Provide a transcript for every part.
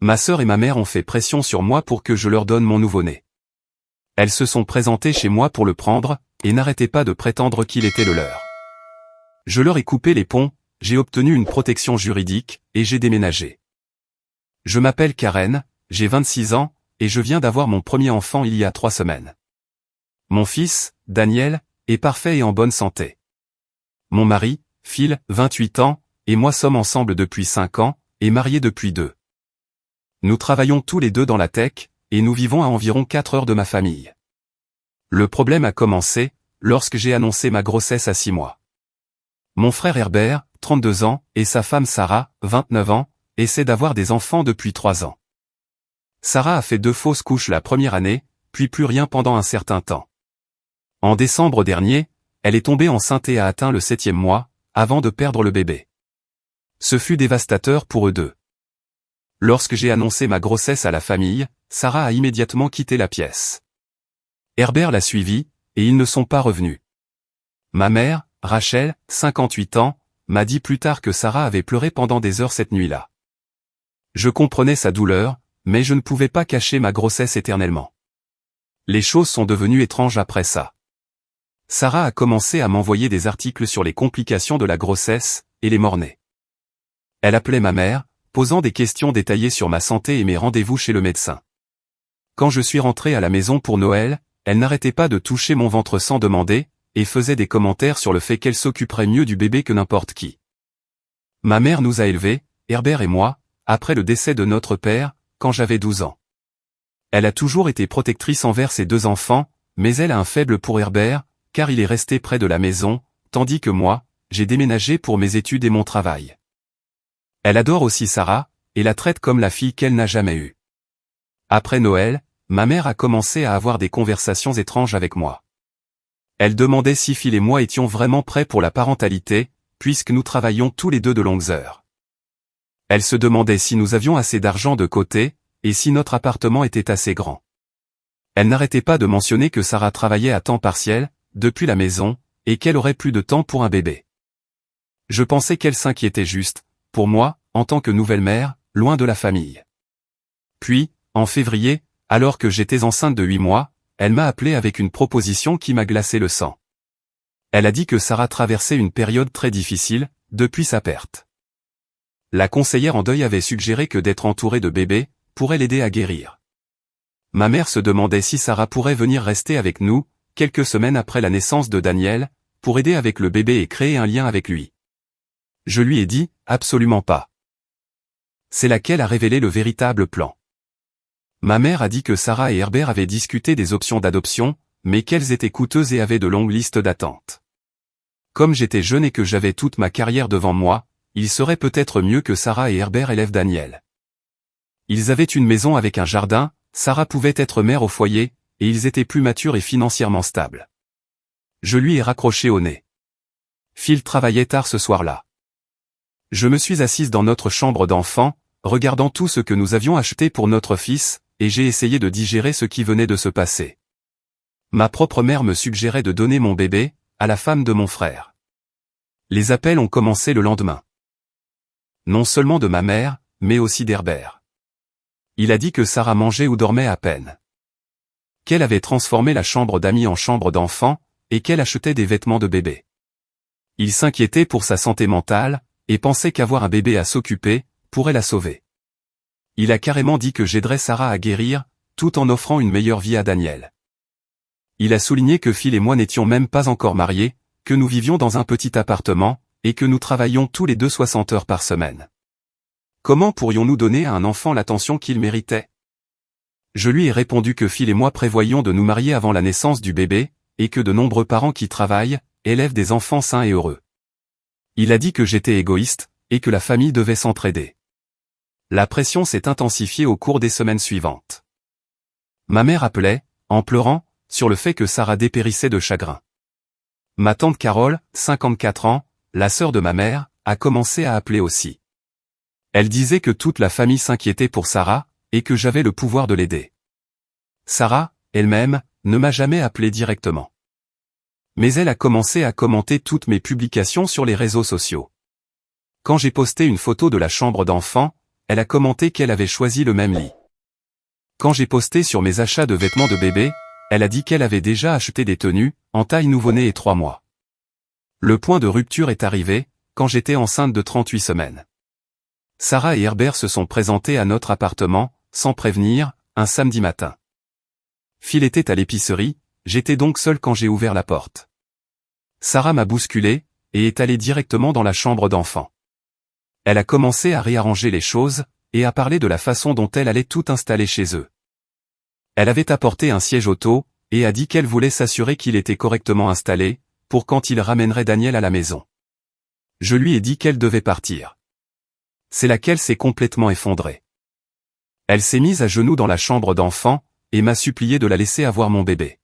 Ma sœur et ma mère ont fait pression sur moi pour que je leur donne mon nouveau-né. Elles se sont présentées chez moi pour le prendre, et n'arrêtaient pas de prétendre qu'il était le leur. Je leur ai coupé les ponts, j'ai obtenu une protection juridique, et j'ai déménagé. Je m'appelle Karen, j'ai 26 ans, et je viens d'avoir mon premier enfant il y a 3 semaines. Mon fils, Daniel, est parfait et en bonne santé. Mon mari, Phil, 28 ans, et moi sommes ensemble depuis 5 ans, et mariés depuis 2. Nous travaillons tous les deux dans la tech, et nous vivons à environ 4 heures de ma famille. Le problème a commencé, lorsque j'ai annoncé ma grossesse à 6 mois. Mon frère Herbert, 32 ans, et sa femme Sarah, 29 ans, essaient d'avoir des enfants depuis 3 ans. Sarah a fait 2 fausses couches la première année, puis plus rien pendant un certain temps. En décembre dernier, elle est tombée enceinte et a atteint le 7e mois, avant de perdre le bébé. Ce fut dévastateur pour eux deux. Lorsque j'ai annoncé ma grossesse à la famille, Sarah a immédiatement quitté la pièce. Herbert l'a suivi, et ils ne sont pas revenus. Ma mère, Rachel, 58 ans, m'a dit plus tard que Sarah avait pleuré pendant des heures cette nuit-là. Je comprenais sa douleur, mais je ne pouvais pas cacher ma grossesse éternellement. Les choses sont devenues étranges après ça. Sarah a commencé à m'envoyer des articles sur les complications de la grossesse, et les mort-nés. Elle appelait ma mère, posant des questions détaillées sur ma santé et mes rendez-vous chez le médecin. Quand je suis rentré à la maison pour Noël, elle n'arrêtait pas de toucher mon ventre sans demander, et faisait des commentaires sur le fait qu'elle s'occuperait mieux du bébé que n'importe qui. Ma mère nous a élevés, Herbert et moi, après le décès de notre père, quand j'avais 12 ans. Elle a toujours été protectrice envers ses 2 enfants, mais elle a un faible pour Herbert, car il est resté près de la maison, tandis que moi, j'ai déménagé pour mes études et mon travail. Elle adore aussi Sarah, et la traite comme la fille qu'elle n'a jamais eue. Après Noël, ma mère a commencé à avoir des conversations étranges avec moi. Elle demandait si Phil et moi étions vraiment prêts pour la parentalité, puisque nous travaillions tous les deux de longues heures. Elle se demandait si nous avions assez d'argent de côté, et si notre appartement était assez grand. Elle n'arrêtait pas de mentionner que Sarah travaillait à temps partiel, depuis la maison, et qu'elle aurait plus de temps pour un bébé. Je pensais qu'elle s'inquiétait juste, pour moi, en tant que nouvelle mère, loin de la famille. Puis, en février, alors que j'étais enceinte de 8 mois, elle m'a appelé avec une proposition qui m'a glacé le sang. Elle a dit que Sarah traversait une période très difficile, depuis sa perte. La conseillère en deuil avait suggéré que d'être entourée de bébés, pourrait l'aider à guérir. Ma mère se demandait si Sarah pourrait venir rester avec nous, quelques semaines après la naissance de Daniel, pour aider avec le bébé et créer un lien avec lui. Je lui ai dit, absolument pas. C'est là qu'elle a révélé le véritable plan. Ma mère a dit que Sarah et Herbert avaient discuté des options d'adoption, mais qu'elles étaient coûteuses et avaient de longues listes d'attente. Comme j'étais jeune et que j'avais toute ma carrière devant moi, il serait peut-être mieux que Sarah et Herbert élèvent Daniel. Ils avaient une maison avec un jardin, Sarah pouvait être mère au foyer, et ils étaient plus matures et financièrement stables. Je lui ai raccroché au nez. Phil travaillait tard ce soir-là. Je me suis assise dans notre chambre d'enfant, regardant tout ce que nous avions acheté pour notre fils, et j'ai essayé de digérer ce qui venait de se passer. Ma propre mère me suggérait de donner mon bébé à la femme de mon frère. Les appels ont commencé le lendemain. Non seulement de ma mère, mais aussi d'Herbert. Il a dit que Sarah mangeait ou dormait à peine. Qu'elle avait transformé la chambre d'amis en chambre d'enfant, et qu'elle achetait des vêtements de bébé. Il s'inquiétait pour sa santé mentale, et pensait qu'avoir un bébé à s'occuper pourrait la sauver. Il a carrément dit que j'aiderais Sarah à guérir, tout en offrant une meilleure vie à Daniel. Il a souligné que Phil et moi n'étions même pas encore mariés, que nous vivions dans un petit appartement, et que nous travaillions tous les deux 60 heures par semaine. Comment pourrions-nous donner à un enfant l'attention qu'il méritait? Je lui ai répondu que Phil et moi prévoyions de nous marier avant la naissance du bébé, et que de nombreux parents qui travaillent, élèvent des enfants sains et heureux. Il a dit que j'étais égoïste, et que la famille devait s'entraider. La pression s'est intensifiée au cours des semaines suivantes. Ma mère appelait, en pleurant, sur le fait que Sarah dépérissait de chagrin. Ma tante Carole, 54 ans, la sœur de ma mère, a commencé à appeler aussi. Elle disait que toute la famille s'inquiétait pour Sarah, et que j'avais le pouvoir de l'aider. Sarah, elle-même, ne m'a jamais appelé directement. Mais elle a commencé à commenter toutes mes publications sur les réseaux sociaux. Quand j'ai posté une photo de la chambre d'enfant, elle a commenté qu'elle avait choisi le même lit. Quand j'ai posté sur mes achats de vêtements de bébé, elle a dit qu'elle avait déjà acheté des tenues, en taille nouveau-né et 3 mois. Le point de rupture est arrivé, quand j'étais enceinte de 38 semaines. Sarah et Herbert se sont présentés à notre appartement, sans prévenir, un samedi matin. Phil était à l'épicerie, j'étais donc seul quand j'ai ouvert la porte. Sarah m'a bousculé, et est allée directement dans la chambre d'enfant. Elle a commencé à réarranger les choses, et à parler de la façon dont elle allait tout installer chez eux. Elle avait apporté un siège auto, et a dit qu'elle voulait s'assurer qu'il était correctement installé, pour quand il ramènerait Daniel à la maison. Je lui ai dit qu'elle devait partir. C'est là qu'elle s'est complètement effondrée. Elle s'est mise à genoux dans la chambre d'enfant, et m'a supplié de la laisser avoir mon bébé.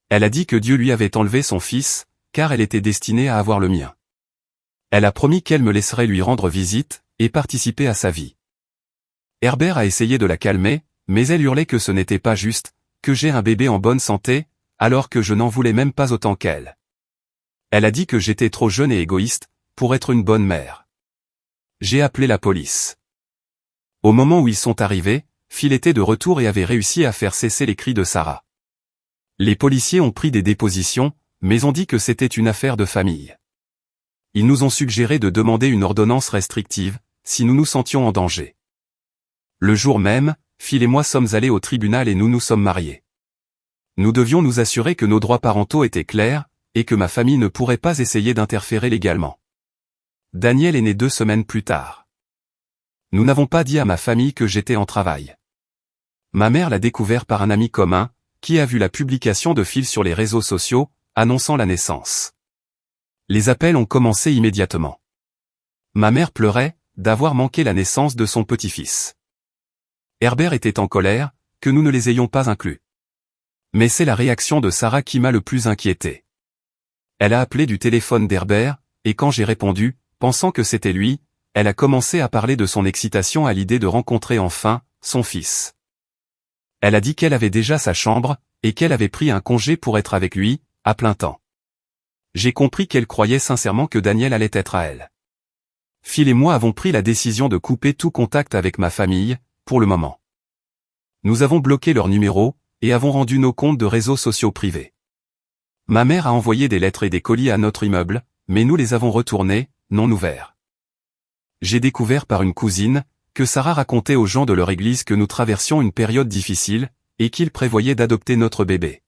Elle a dit que Dieu lui avait enlevé son fils, car elle était destinée à avoir le mien. Elle a promis qu'elle me laisserait lui rendre visite, et participer à sa vie. Herbert a essayé de la calmer, mais elle hurlait que ce n'était pas juste, que j'ai un bébé en bonne santé, alors que je n'en voulais même pas autant qu'elle. Elle a dit que j'étais trop jeune et égoïste, pour être une bonne mère. J'ai appelé la police. Au moment où ils sont arrivés, Phil était de retour et avait réussi à faire cesser les cris de Sarah. Les policiers ont pris des dépositions, mais ont dit que c'était une affaire de famille. Ils nous ont suggéré de demander une ordonnance restrictive, si nous nous sentions en danger. Le jour même, Phil et moi sommes allés au tribunal et nous nous sommes mariés. Nous devions nous assurer que nos droits parentaux étaient clairs, et que ma famille ne pourrait pas essayer d'interférer légalement. Daniel est né 2 semaines plus tard. Nous n'avons pas dit à ma famille que j'étais en travail. Ma mère l'a découvert par un ami commun, qui a vu la publication de Phil sur les réseaux sociaux, annonçant la naissance. Les appels ont commencé immédiatement. Ma mère pleurait, d'avoir manqué la naissance de son petit-fils. Herbert était en colère, que nous ne les ayons pas inclus. Mais c'est la réaction de Sarah qui m'a le plus inquiété. Elle a appelé du téléphone d'Herbert, et quand j'ai répondu, pensant que c'était lui, elle a commencé à parler de son excitation à l'idée de rencontrer enfin, son fils. Elle a dit qu'elle avait déjà sa chambre, et qu'elle avait pris un congé pour être avec lui, à plein temps. J'ai compris qu'elle croyait sincèrement que Daniel allait être à elle. Phil et moi avons pris la décision de couper tout contact avec ma famille, pour le moment. Nous avons bloqué leur numéro, et avons rendu nos comptes de réseaux sociaux privés. Ma mère a envoyé des lettres et des colis à notre immeuble, mais nous les avons retournés, non ouverts. J'ai découvert par une cousine, que Sarah racontait aux gens de leur église que nous traversions une période difficile, et qu'ils prévoyaient d'adopter notre bébé.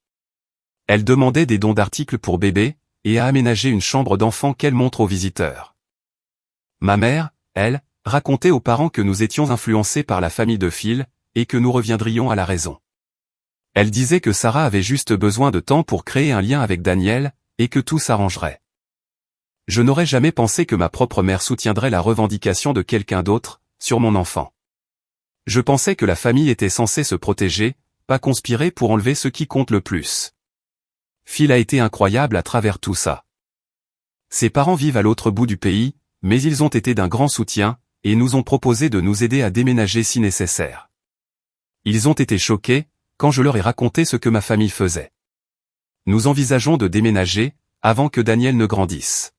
Elle demandait des dons d'articles pour bébé, et a aménagé une chambre d'enfant qu'elle montre aux visiteurs. Ma mère, elle, racontait aux parents que nous étions influencés par la famille de Phil, et que nous reviendrions à la raison. Elle disait que Sarah avait juste besoin de temps pour créer un lien avec Daniel, et que tout s'arrangerait. Je n'aurais jamais pensé que ma propre mère soutiendrait la revendication de quelqu'un d'autre, sur mon enfant. Je pensais que la famille était censée se protéger, pas conspirer pour enlever ce qui compte le plus. Phil a été incroyable à travers tout ça. Ses parents vivent à l'autre bout du pays, mais ils ont été d'un grand soutien, et nous ont proposé de nous aider à déménager si nécessaire. Ils ont été choqués, quand je leur ai raconté ce que ma famille faisait. Nous envisageons de déménager, avant que Daniel ne grandisse.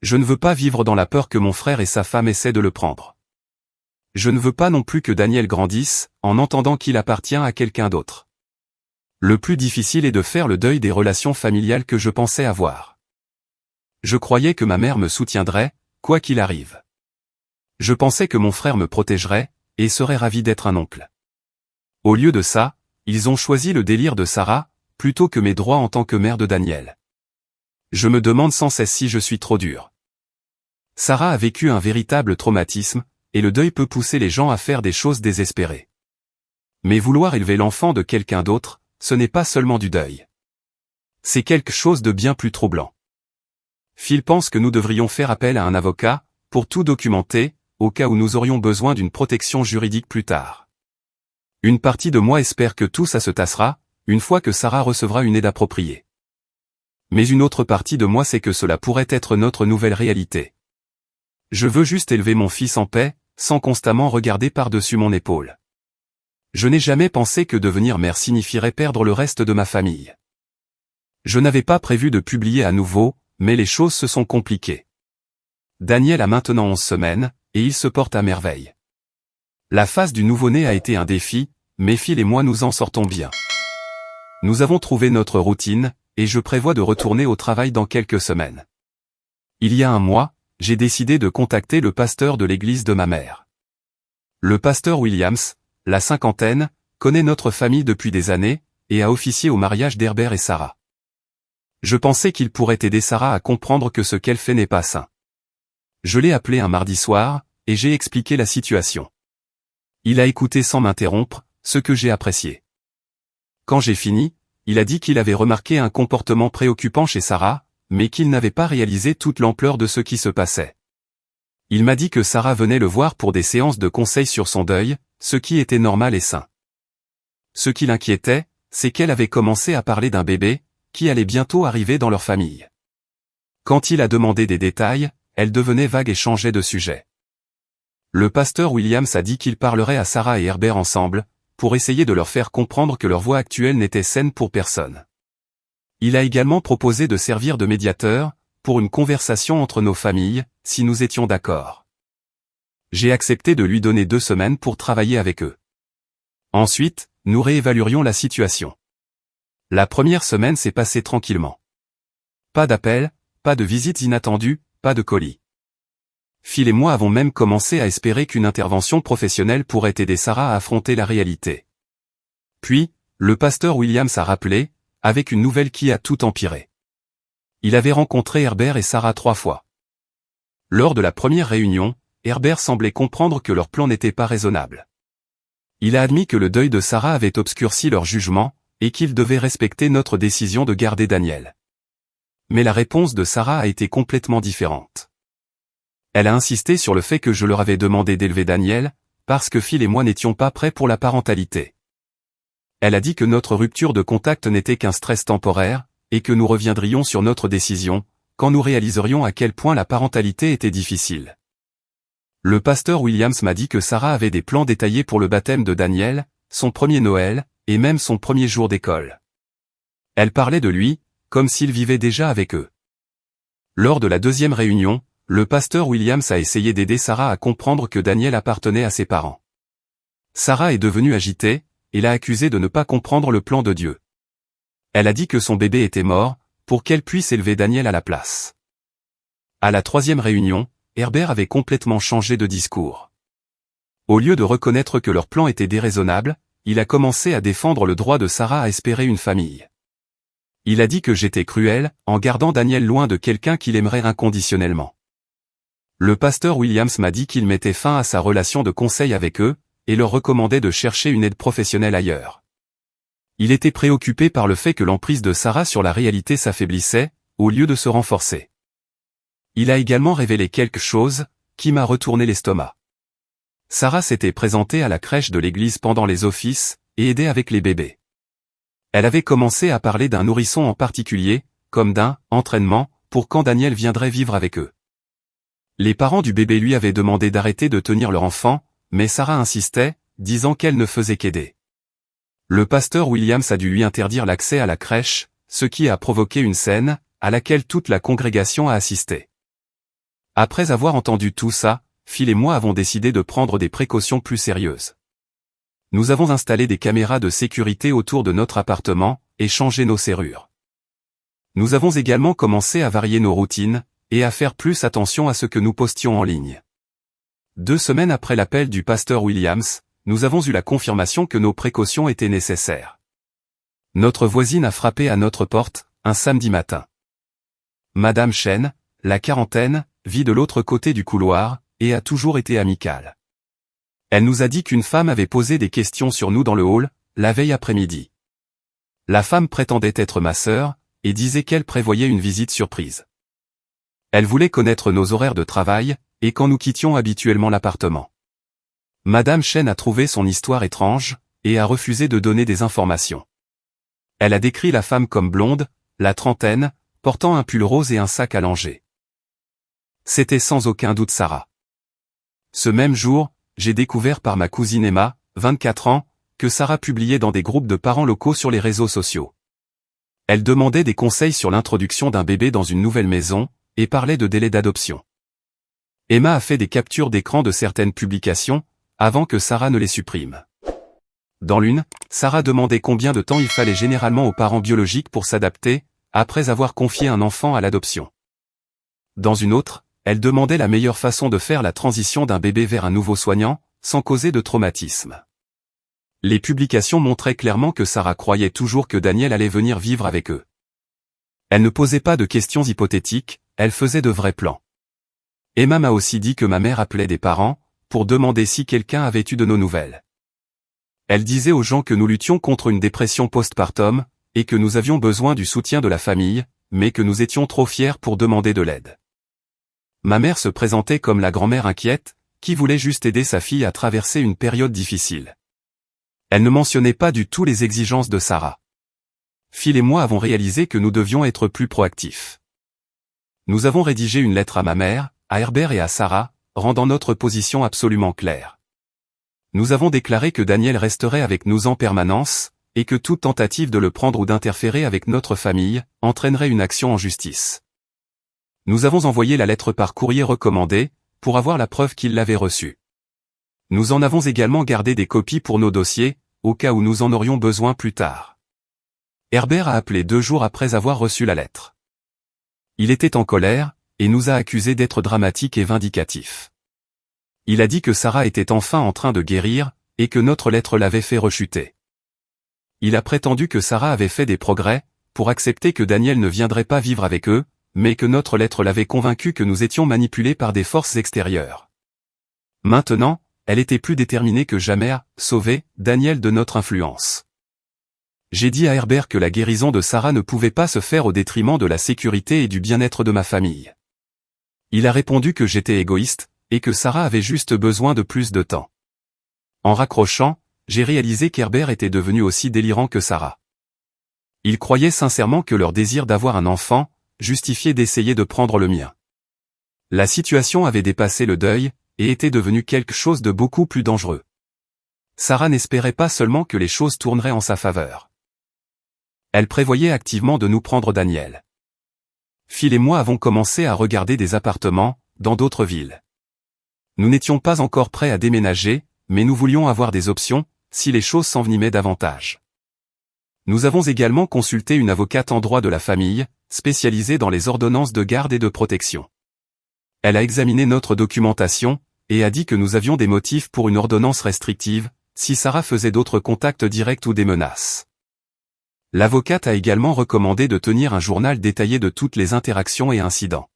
Je ne veux pas vivre dans la peur que mon frère et sa femme essaient de le prendre. Je ne veux pas non plus que Daniel grandisse, en entendant qu'il appartient à quelqu'un d'autre. Le plus difficile est de faire le deuil des relations familiales que je pensais avoir. Je croyais que ma mère me soutiendrait, quoi qu'il arrive. Je pensais que mon frère me protégerait, et serait ravi d'être un oncle. Au lieu de ça, ils ont choisi le délire de Sarah, plutôt que mes droits en tant que mère de Daniel. Je me demande sans cesse si je suis trop dur. Sarah a vécu un véritable traumatisme, et le deuil peut pousser les gens à faire des choses désespérées. Mais vouloir élever l'enfant de quelqu'un d'autre, ce n'est pas seulement du deuil. C'est quelque chose de bien plus troublant. Phil pense que nous devrions faire appel à un avocat, pour tout documenter, au cas où nous aurions besoin d'une protection juridique plus tard. Une partie de moi espère que tout ça se tassera, une fois que Sarah recevra une aide appropriée. Mais une autre partie de moi sait que cela pourrait être notre nouvelle réalité. Je veux juste élever mon fils en paix, sans constamment regarder par-dessus mon épaule. Je n'ai jamais pensé que devenir mère signifierait perdre le reste de ma famille. Je n'avais pas prévu de publier à nouveau, mais les choses se sont compliquées. Daniel a maintenant 11 semaines, et il se porte à merveille. La phase du nouveau-né a été un défi, mais Phil et moi nous en sortons bien. Nous avons trouvé notre routine, et je prévois de retourner au travail dans quelques semaines. Il y a un mois, j'ai décidé de contacter le pasteur de l'église de ma mère. Le pasteur Williams, la cinquantaine, connaît notre famille depuis des années, et a officié au mariage d'Herbert et Sarah. Je pensais qu'il pourrait aider Sarah à comprendre que ce qu'elle fait n'est pas sain. Je l'ai appelé un mardi soir, et j'ai expliqué la situation. Il a écouté sans m'interrompre, ce que j'ai apprécié. Quand j'ai fini, il a dit qu'il avait remarqué un comportement préoccupant chez Sarah, mais qu'il n'avait pas réalisé toute l'ampleur de ce qui se passait. Il m'a dit que Sarah venait le voir pour des séances de conseil sur son deuil, ce qui était normal et sain. Ce qui l'inquiétait, c'est qu'elle avait commencé à parler d'un bébé, qui allait bientôt arriver dans leur famille. Quand il a demandé des détails, elle devenait vague et changeait de sujet. Le pasteur Williams a dit qu'il parlerait à Sarah et Herbert ensemble, pour essayer de leur faire comprendre que leur voie actuelle n'était saine pour personne. Il a également proposé de servir de médiateur, pour une conversation entre nos familles, si nous étions d'accord. J'ai accepté de lui donner 2 semaines pour travailler avec eux. Ensuite, nous réévaluerions la situation. La première semaine s'est passée tranquillement. Pas d'appels, pas de visites inattendues, pas de colis. Phil et moi avons même commencé à espérer qu'une intervention professionnelle pourrait aider Sarah à affronter la réalité. Puis, le pasteur Williams a rappelé, avec une nouvelle qui a tout empiré. Il avait rencontré Herbert et Sarah 3 fois. Lors de la première réunion, Herbert semblait comprendre que leur plan n'était pas raisonnable. Il a admis que le deuil de Sarah avait obscurci leur jugement, et qu'ils devaient respecter notre décision de garder Daniel. Mais la réponse de Sarah a été complètement différente. Elle a insisté sur le fait que je leur avais demandé d'élever Daniel, parce que Phil et moi n'étions pas prêts pour la parentalité. Elle a dit que notre rupture de contact n'était qu'un stress temporaire, et que nous reviendrions sur notre décision, quand nous réaliserions à quel point la parentalité était difficile. Le pasteur Williams m'a dit que Sarah avait des plans détaillés pour le baptême de Daniel, son premier Noël, et même son premier jour d'école. Elle parlait de lui, comme s'il vivait déjà avec eux. Lors de la deuxième réunion, le pasteur Williams a essayé d'aider Sarah à comprendre que Daniel appartenait à ses parents. Sarah est devenue agitée, et l'a accusé de ne pas comprendre le plan de Dieu. Elle a dit que son bébé était mort, pour qu'elle puisse élever Daniel à la place. À la troisième réunion, Herbert avait complètement changé de discours. Au lieu de reconnaître que leur plan était déraisonnable, il a commencé à défendre le droit de Sarah à espérer une famille. Il a dit que j'étais cruel, en gardant Daniel loin de quelqu'un qu'il aimerait inconditionnellement. Le pasteur Williams m'a dit qu'il mettait fin à sa relation de conseil avec eux, et leur recommandait de chercher une aide professionnelle ailleurs. Il était préoccupé par le fait que l'emprise de Sarah sur la réalité s'affaiblissait, au lieu de se renforcer. Il a également révélé quelque chose, qui m'a retourné l'estomac. Sarah s'était présentée à la crèche de l'église pendant les offices, et aidait avec les bébés. Elle avait commencé à parler d'un nourrisson en particulier, comme d'un « entraînement » pour quand Daniel viendrait vivre avec eux. Les parents du bébé lui avaient demandé d'arrêter de tenir leur enfant, mais Sarah insistait, disant qu'elle ne faisait qu'aider. Le pasteur Williams a dû lui interdire l'accès à la crèche, ce qui a provoqué une scène, à laquelle toute la congrégation a assisté. Après avoir entendu tout ça, Phil et moi avons décidé de prendre des précautions plus sérieuses. Nous avons installé des caméras de sécurité autour de notre appartement, et changé nos serrures. Nous avons également commencé à varier nos routines, et à faire plus attention à ce que nous postions en ligne. 2 semaines après l'appel du pasteur Williams, nous avons eu la confirmation que nos précautions étaient nécessaires. Notre voisine a frappé à notre porte, un samedi matin. Madame Chen, la quarantaine, vit de l'autre côté du couloir, et a toujours été amicale. Elle nous a dit qu'une femme avait posé des questions sur nous dans le hall, la veille après-midi. La femme prétendait être ma sœur, et disait qu'elle prévoyait une visite surprise. Elle voulait connaître nos horaires de travail, et quand nous quittions habituellement l'appartement. Madame Chen a trouvé son histoire étrange, et a refusé de donner des informations. Elle a décrit la femme comme blonde, la trentaine, portant un pull rose et un sac à langer. C'était sans aucun doute Sarah. Ce même jour, j'ai découvert par ma cousine Emma, 24 ans, que Sarah publiait dans des groupes de parents locaux sur les réseaux sociaux. Elle demandait des conseils sur l'introduction d'un bébé dans une nouvelle maison, et parlait de délai d'adoption. Emma a fait des captures d'écran de certaines publications, avant que Sarah ne les supprime. Dans l'une, Sarah demandait combien de temps il fallait généralement aux parents biologiques pour s'adapter, après avoir confié un enfant à l'adoption. Dans une autre, elle demandait la meilleure façon de faire la transition d'un bébé vers un nouveau soignant, sans causer de traumatisme. Les publications montraient clairement que Sarah croyait toujours que Daniel allait venir vivre avec eux. Elle ne posait pas de questions hypothétiques, elle faisait de vrais plans. Emma m'a aussi dit que ma mère appelait des parents, pour demander si quelqu'un avait eu de nos nouvelles. Elle disait aux gens que nous luttions contre une dépression postpartum, et que nous avions besoin du soutien de la famille, mais que nous étions trop fiers pour demander de l'aide. Ma mère se présentait comme la grand-mère inquiète, qui voulait juste aider sa fille à traverser une période difficile. Elle ne mentionnait pas du tout les exigences de Sarah. Phil et moi avons réalisé que nous devions être plus proactifs. Nous avons rédigé une lettre à ma mère, à Herbert et à Sarah, rendant notre position absolument claire. Nous avons déclaré que Daniel resterait avec nous en permanence, et que toute tentative de le prendre ou d'interférer avec notre famille, entraînerait une action en justice. Nous avons envoyé la lettre par courrier recommandé, pour avoir la preuve qu'il l'avait reçue. Nous en avons également gardé des copies pour nos dossiers, au cas où nous en aurions besoin plus tard. Herbert a appelé 2 jours après avoir reçu la lettre. Il était en colère, et nous a accusés d'être dramatiques et vindicatifs. Il a dit que Sarah était enfin en train de guérir, et que notre lettre l'avait fait rechuter. Il a prétendu que Sarah avait fait des progrès, pour accepter que Daniel ne viendrait pas vivre avec eux, mais que notre lettre l'avait convaincu que nous étions manipulés par des forces extérieures. Maintenant, elle était plus déterminée que jamais à sauver Daniel de notre influence. J'ai dit à Herbert que la guérison de Sarah ne pouvait pas se faire au détriment de la sécurité et du bien-être de ma famille. Il a répondu que j'étais égoïste, et que Sarah avait juste besoin de plus de temps. En raccrochant, j'ai réalisé qu'Herbert était devenu aussi délirant que Sarah. Il croyait sincèrement que leur désir d'avoir un enfant justifiait d'essayer de prendre le mien. La situation avait dépassé le deuil, et était devenue quelque chose de beaucoup plus dangereux. Sarah n'espérait pas seulement que les choses tourneraient en sa faveur. Elle prévoyait activement de nous prendre Daniel. Phil et moi avons commencé à regarder des appartements, dans d'autres villes. Nous n'étions pas encore prêts à déménager, mais nous voulions avoir des options, si les choses s'envenimaient davantage. Nous avons également consulté une avocate en droit de la famille, spécialisée dans les ordonnances de garde et de protection. Elle a examiné notre documentation, et a dit que nous avions des motifs pour une ordonnance restrictive, si Sarah faisait d'autres contacts directs ou des menaces. L'avocate a également recommandé de tenir un journal détaillé de toutes les interactions et incidents.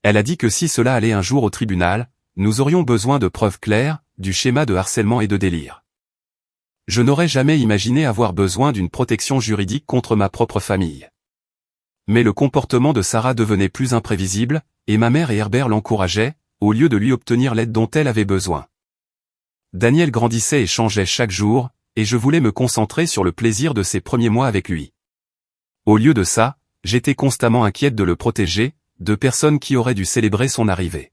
Elle a dit que si cela allait un jour au tribunal, nous aurions besoin de preuves claires, du schéma de harcèlement et de délire. Je n'aurais jamais imaginé avoir besoin d'une protection juridique contre ma propre famille. Mais le comportement de Sarah devenait plus imprévisible, et ma mère et Herbert l'encourageaient, au lieu de lui obtenir l'aide dont elle avait besoin. Daniel grandissait et changeait chaque jour, et je voulais me concentrer sur le plaisir de ses premiers mois avec lui. Au lieu de ça, j'étais constamment inquiète de le protéger, de personnes qui auraient dû célébrer son arrivée.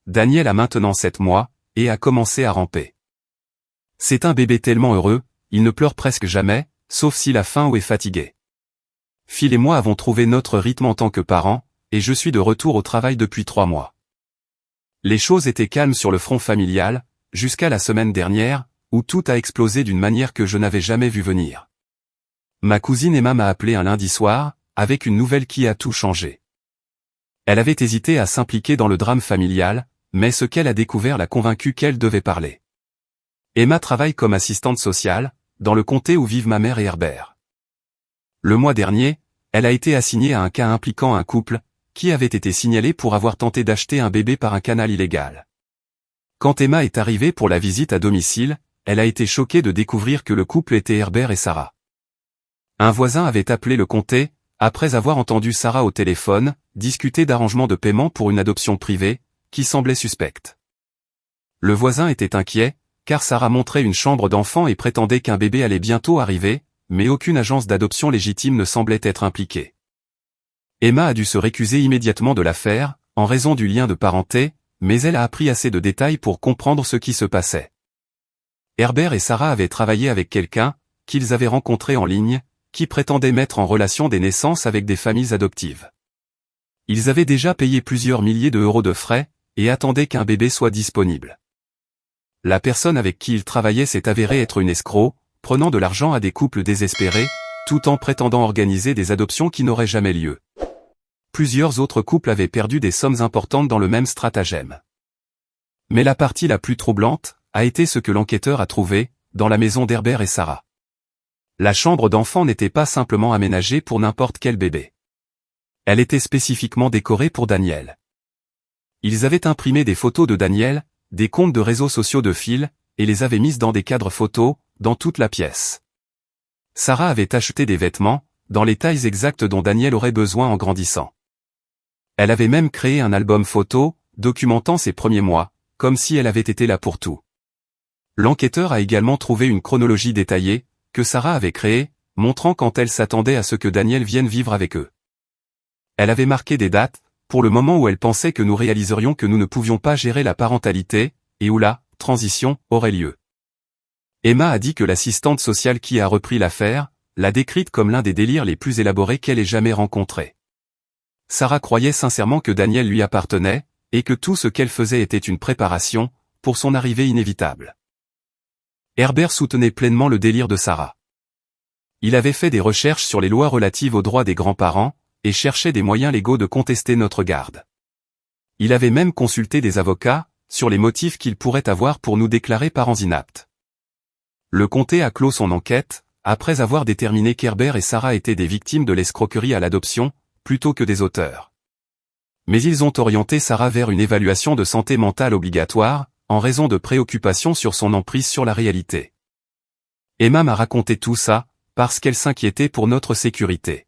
Daniel a maintenant 7 mois, et a commencé à ramper. C'est un bébé tellement heureux, il ne pleure presque jamais, sauf s'il a faim ou est fatigué. Phil et moi avons trouvé notre rythme en tant que parents, et je suis de retour au travail depuis 3 mois. Les choses étaient calmes sur le front familial, jusqu'à la semaine dernière, où tout a explosé d'une manière que je n'avais jamais vu venir. Ma cousine Emma m'a appelé un lundi soir, avec une nouvelle qui a tout changé. Elle avait hésité à s'impliquer dans le drame familial, mais ce qu'elle a découvert l'a convaincue qu'elle devait parler. Emma travaille comme assistante sociale, dans le comté où vivent ma mère et Herbert. Le mois dernier, elle a été assignée à un cas impliquant un couple, qui avait été signalé pour avoir tenté d'acheter un bébé par un canal illégal. Quand Emma est arrivée pour la visite à domicile, elle a été choquée de découvrir que le couple était Herbert et Sarah. Un voisin avait appelé le comté, après avoir entendu Sarah au téléphone, discuter d'arrangements de paiement pour une adoption privée, qui semblait suspecte. Le voisin était inquiet, car Sarah montrait une chambre d'enfant et prétendait qu'un bébé allait bientôt arriver, mais aucune agence d'adoption légitime ne semblait être impliquée. Emma a dû se récuser immédiatement de l'affaire, en raison du lien de parenté, mais elle a appris assez de détails pour comprendre ce qui se passait. Herbert et Sarah avaient travaillé avec quelqu'un, qu'ils avaient rencontré en ligne, qui prétendait mettre en relation des naissances avec des familles adoptives. Ils avaient déjà payé plusieurs milliers d'euros de frais, et attendaient qu'un bébé soit disponible. la personne avec qui il travaillait s'est avérée être une escroc, prenant de l'argent à des couples désespérés, tout en prétendant organiser des adoptions qui n'auraient jamais lieu. Plusieurs autres couples avaient perdu des sommes importantes dans le même stratagème. Mais la partie la plus troublante a été ce que l'enquêteur a trouvé dans la maison d'Herbert et Sarah. La chambre d'enfant n'était pas simplement aménagée pour n'importe quel bébé. Elle était spécifiquement décorée pour Daniel. Ils avaient imprimé des photos de Daniel, des comptes de réseaux sociaux de Phil, et les avaient mises dans des cadres photos, dans toute la pièce. Sarah avait acheté des vêtements, dans les tailles exactes dont Daniel aurait besoin en grandissant. Elle avait même créé un album photo, documentant ses premiers mois, comme si elle avait été là pour tout. L'enquêteur a également trouvé une chronologie détaillée, que Sarah avait créée, montrant quand elle s'attendait à ce que Daniel vienne vivre avec eux. Elle avait marqué des dates, pour le moment où elle pensait que nous réaliserions que nous ne pouvions pas gérer la parentalité, et où la transition aurait lieu. Emma a dit que l'assistante sociale qui a repris l'affaire, l'a décrite comme l'un des délires les plus élaborés qu'elle ait jamais rencontrés. Sarah croyait sincèrement que Daniel lui appartenait, et que tout ce qu'elle faisait était une préparation, pour son arrivée inévitable. Herbert soutenait pleinement le délire de Sarah. Il avait fait des recherches sur les lois relatives aux droits des grands-parents, et cherchait des moyens légaux de contester notre garde. Il avait même consulté des avocats, sur les motifs qu'ils pourraient avoir pour nous déclarer parents inaptes. Le comté a clos son enquête, après avoir déterminé qu'Herbert et Sarah étaient des victimes de l'escroquerie à l'adoption, plutôt que des auteurs. Mais ils ont orienté Sarah vers une évaluation de santé mentale obligatoire, en raison de préoccupations sur son emprise sur la réalité. Emma m'a raconté tout ça, parce qu'elle s'inquiétait pour notre sécurité.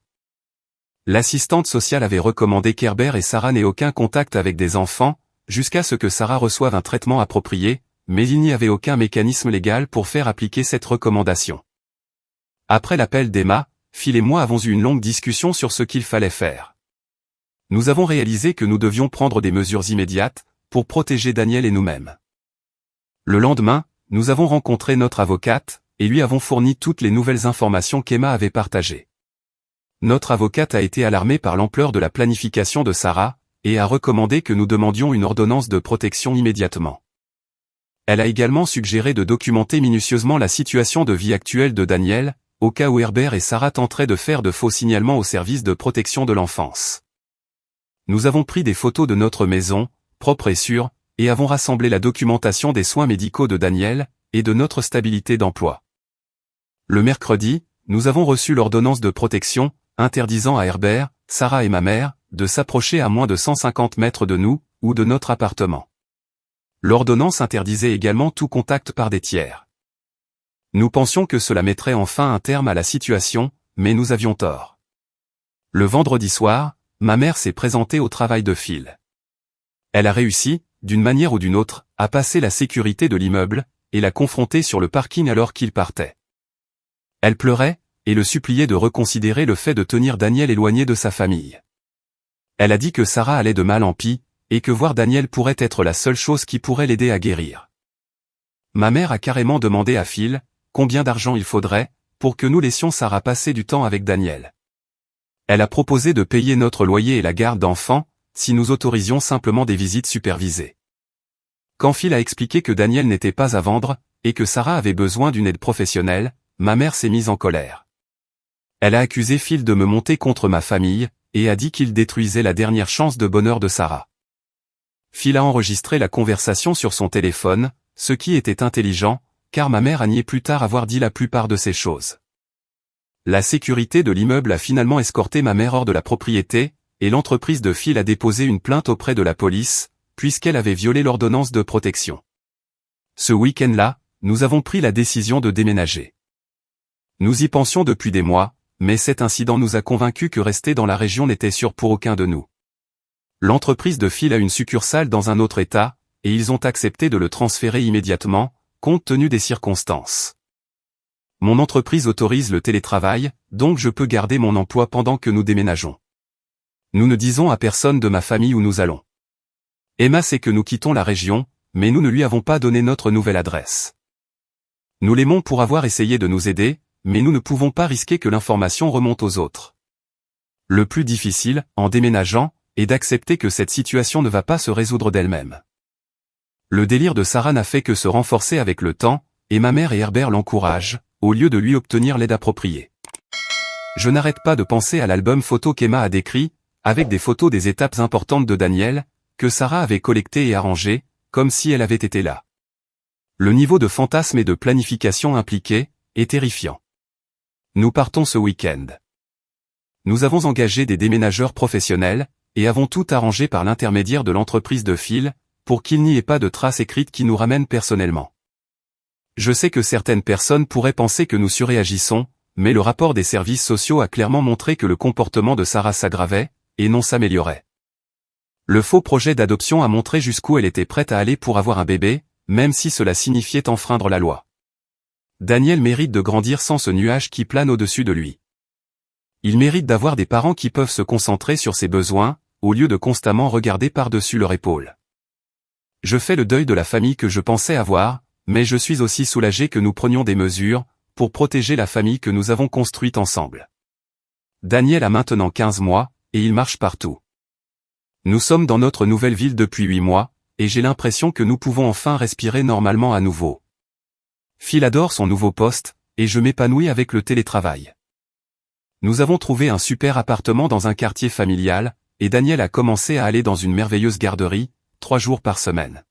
L'assistante sociale avait recommandé qu'Herbert et Sarah n'aient aucun contact avec des enfants, jusqu'à ce que Sarah reçoive un traitement approprié, mais il n'y avait aucun mécanisme légal pour faire appliquer cette recommandation. Après l'appel d'Emma, Phil et moi avons eu une longue discussion sur ce qu'il fallait faire. Nous avons réalisé que nous devions prendre des mesures immédiates, pour protéger Daniel et nous-mêmes. Le lendemain, nous avons rencontré notre avocate, et lui avons fourni toutes les nouvelles informations qu'Emma avait partagées. Notre avocate a été alarmée par l'ampleur de la planification de Sarah, et a recommandé que nous demandions une ordonnance de protection immédiatement. Elle a également suggéré de documenter minutieusement la situation de vie actuelle de Daniel, au cas où Herbert et Sarah tenteraient de faire de faux signalements au service de protection de l'enfance. Nous avons pris des photos de notre maison, propre et sûre, et avons rassemblé la documentation des soins médicaux de Daniel, et de notre stabilité d'emploi. Le mercredi, nous avons reçu l'ordonnance de protection, interdisant à Herbert, Sarah et ma mère, de s'approcher à moins de 150 mètres de nous, ou de notre appartement. L'ordonnance interdisait également tout contact par des tiers. Nous pensions que cela mettrait enfin un terme à la situation, mais nous avions tort. Le vendredi soir, ma mère s'est présentée au travail de Phil. Elle a réussi, d'une manière ou d'une autre, à passer la sécurité de l'immeuble, et l'a confronté sur le parking alors qu'il partait. Elle pleurait, et le suppliait de reconsidérer le fait de tenir Daniel éloigné de sa famille. Elle a dit que Sarah allait de mal en pis, et que voir Daniel pourrait être la seule chose qui pourrait l'aider à guérir. Ma mère a carrément demandé à Phil, combien d'argent il faudrait, pour que nous laissions Sarah passer du temps avec Daniel. Elle a proposé de payer notre loyer et la garde d'enfants, si nous autorisions simplement des visites supervisées. Quand Phil a expliqué que Daniel n'était pas à vendre, et que Sarah avait besoin d'une aide professionnelle, ma mère s'est mise en colère. Elle a accusé Phil de me monter contre ma famille, et a dit qu'il détruisait la dernière chance de bonheur de Sarah. Phil a enregistré la conversation sur son téléphone, ce qui était intelligent, car ma mère a nié plus tard avoir dit la plupart de ces choses. La sécurité de l'immeuble a finalement escorté ma mère hors de la propriété, et l'entreprise de Phil a déposé une plainte auprès de la police, puisqu'elle avait violé l'ordonnance de protection. Ce week-end-là, nous avons pris la décision de déménager. Nous y pensions depuis des mois, mais cet incident nous a convaincus que rester dans la région n'était sûr pour aucun de nous. L'entreprise de Phil a une succursale dans un autre État, et ils ont accepté de le transférer immédiatement, compte tenu des circonstances. Mon entreprise autorise le télétravail, donc je peux garder mon emploi pendant que nous déménageons. Nous ne disons à personne de ma famille où nous allons. Emma sait que nous quittons la région, mais nous ne lui avons pas donné notre nouvelle adresse. Nous l'aimons pour avoir essayé de nous aider, mais nous ne pouvons pas risquer que l'information remonte aux autres. Le plus difficile, en déménageant, est d'accepter que cette situation ne va pas se résoudre d'elle-même. Le délire de Sarah n'a fait que se renforcer avec le temps, et ma mère et Herbert l'encouragent, au lieu de lui obtenir l'aide appropriée. Je n'arrête pas de penser à l'album photo qu'Emma a décrit, avec des photos des étapes importantes de Daniel, que Sarah avait collectées et arrangées, comme si elle avait été là. Le niveau de fantasme et de planification impliqué est terrifiant. Nous partons ce week-end. Nous avons engagé des déménageurs professionnels, et avons tout arrangé par l'intermédiaire de l'entreprise de Phil, pour qu'il n'y ait pas de traces écrites qui nous ramènent personnellement. Je sais que certaines personnes pourraient penser que nous surréagissons, mais le rapport des services sociaux a clairement montré que le comportement de Sarah s'aggravait, et non s'améliorait. Le faux projet d'adoption a montré jusqu'où elle était prête à aller pour avoir un bébé, même si cela signifiait enfreindre la loi. Daniel mérite de grandir sans ce nuage qui plane au-dessus de lui. Il mérite d'avoir des parents qui peuvent se concentrer sur ses besoins, au lieu de constamment regarder par-dessus leur épaule. Je fais le deuil de la famille que je pensais avoir, mais je suis aussi soulagé que nous prenions des mesures, pour protéger la famille que nous avons construite ensemble. Daniel a maintenant 15 mois, et il marche partout. Nous sommes dans notre nouvelle ville depuis 8 mois, et j'ai l'impression que nous pouvons enfin respirer normalement à nouveau. Phil adore son nouveau poste, et je m'épanouis avec le télétravail. Nous avons trouvé un super appartement dans un quartier familial, et Daniel a commencé à aller dans une merveilleuse garderie, 3 jours par semaine.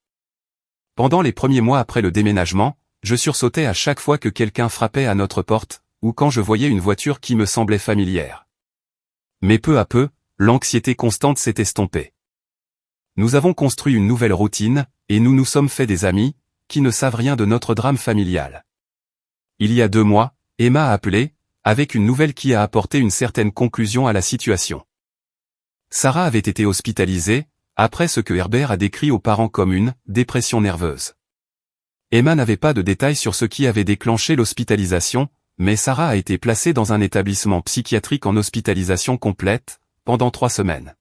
Pendant les premiers mois après le déménagement, je sursautais à chaque fois que quelqu'un frappait à notre porte, ou quand je voyais une voiture qui me semblait familière. Mais peu à peu, l'anxiété constante s'est estompée. Nous avons construit une nouvelle routine, et nous nous sommes fait des amis, qui ne savent rien de notre drame familial. Il y a 2 mois, Emma a appelé, avec une nouvelle qui a apporté une certaine conclusion à la situation. Sarah avait été hospitalisée, après ce que Herbert a décrit aux parents comme une « dépression nerveuse ». Emma n'avait pas de détails sur ce qui avait déclenché l'hospitalisation, mais Sarah a été placée dans un établissement psychiatrique en hospitalisation complète, pendant 3 semaines.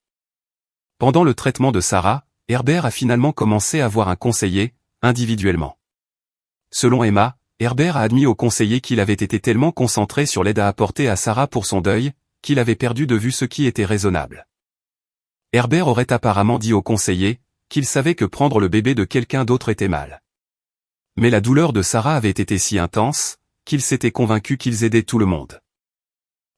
Pendant le traitement de Sarah, Herbert a finalement commencé à voir un conseiller, individuellement. Selon Emma, Herbert a admis au conseiller qu'il avait été tellement concentré sur l'aide à apporter à Sarah pour son deuil, qu'il avait perdu de vue ce qui était raisonnable. Herbert aurait apparemment dit au conseiller, qu'il savait que prendre le bébé de quelqu'un d'autre était mal. Mais la douleur de Sarah avait été si intense, qu'il s'était convaincu qu'ils aidaient tout le monde.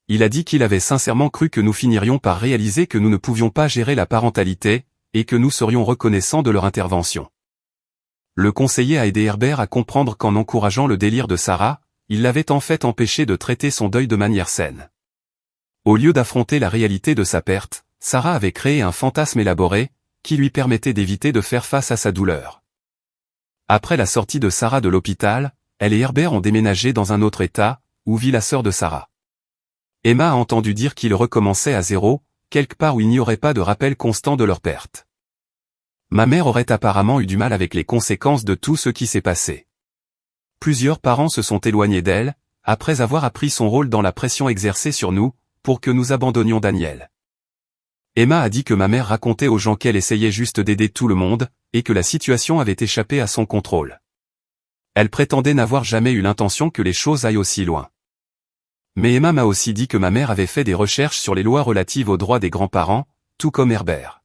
Il a dit qu'il avait sincèrement cru que nous finirions par réaliser que nous ne pouvions pas gérer la parentalité, et que nous serions reconnaissants de leur intervention. Le conseiller a aidé Herbert à comprendre qu'en encourageant le délire de Sarah, il l'avait en fait empêché de traiter son deuil de manière saine. Au lieu d'affronter la réalité de sa perte, Sarah avait créé un fantasme élaboré, qui lui permettait d'éviter de faire face à sa douleur. Après la sortie de Sarah de l'hôpital, elle et Herbert ont déménagé dans un autre état, où vit la sœur de Sarah. Emma a entendu dire qu'ils recommençaient à zéro, quelque part où il n'y aurait pas de rappel constant de leur perte. Ma mère aurait apparemment eu du mal avec les conséquences de tout ce qui s'est passé. Plusieurs parents se sont éloignés d'elle, après avoir appris son rôle dans la pression exercée sur nous, pour que nous abandonnions Daniel. Emma a dit que ma mère racontait aux gens qu'elle essayait juste d'aider tout le monde, et que la situation avait échappé à son contrôle. Elle prétendait n'avoir jamais eu l'intention que les choses aillent aussi loin. Mais Emma m'a aussi dit que ma mère avait fait des recherches sur les lois relatives aux droits des grands-parents, tout comme Herbert.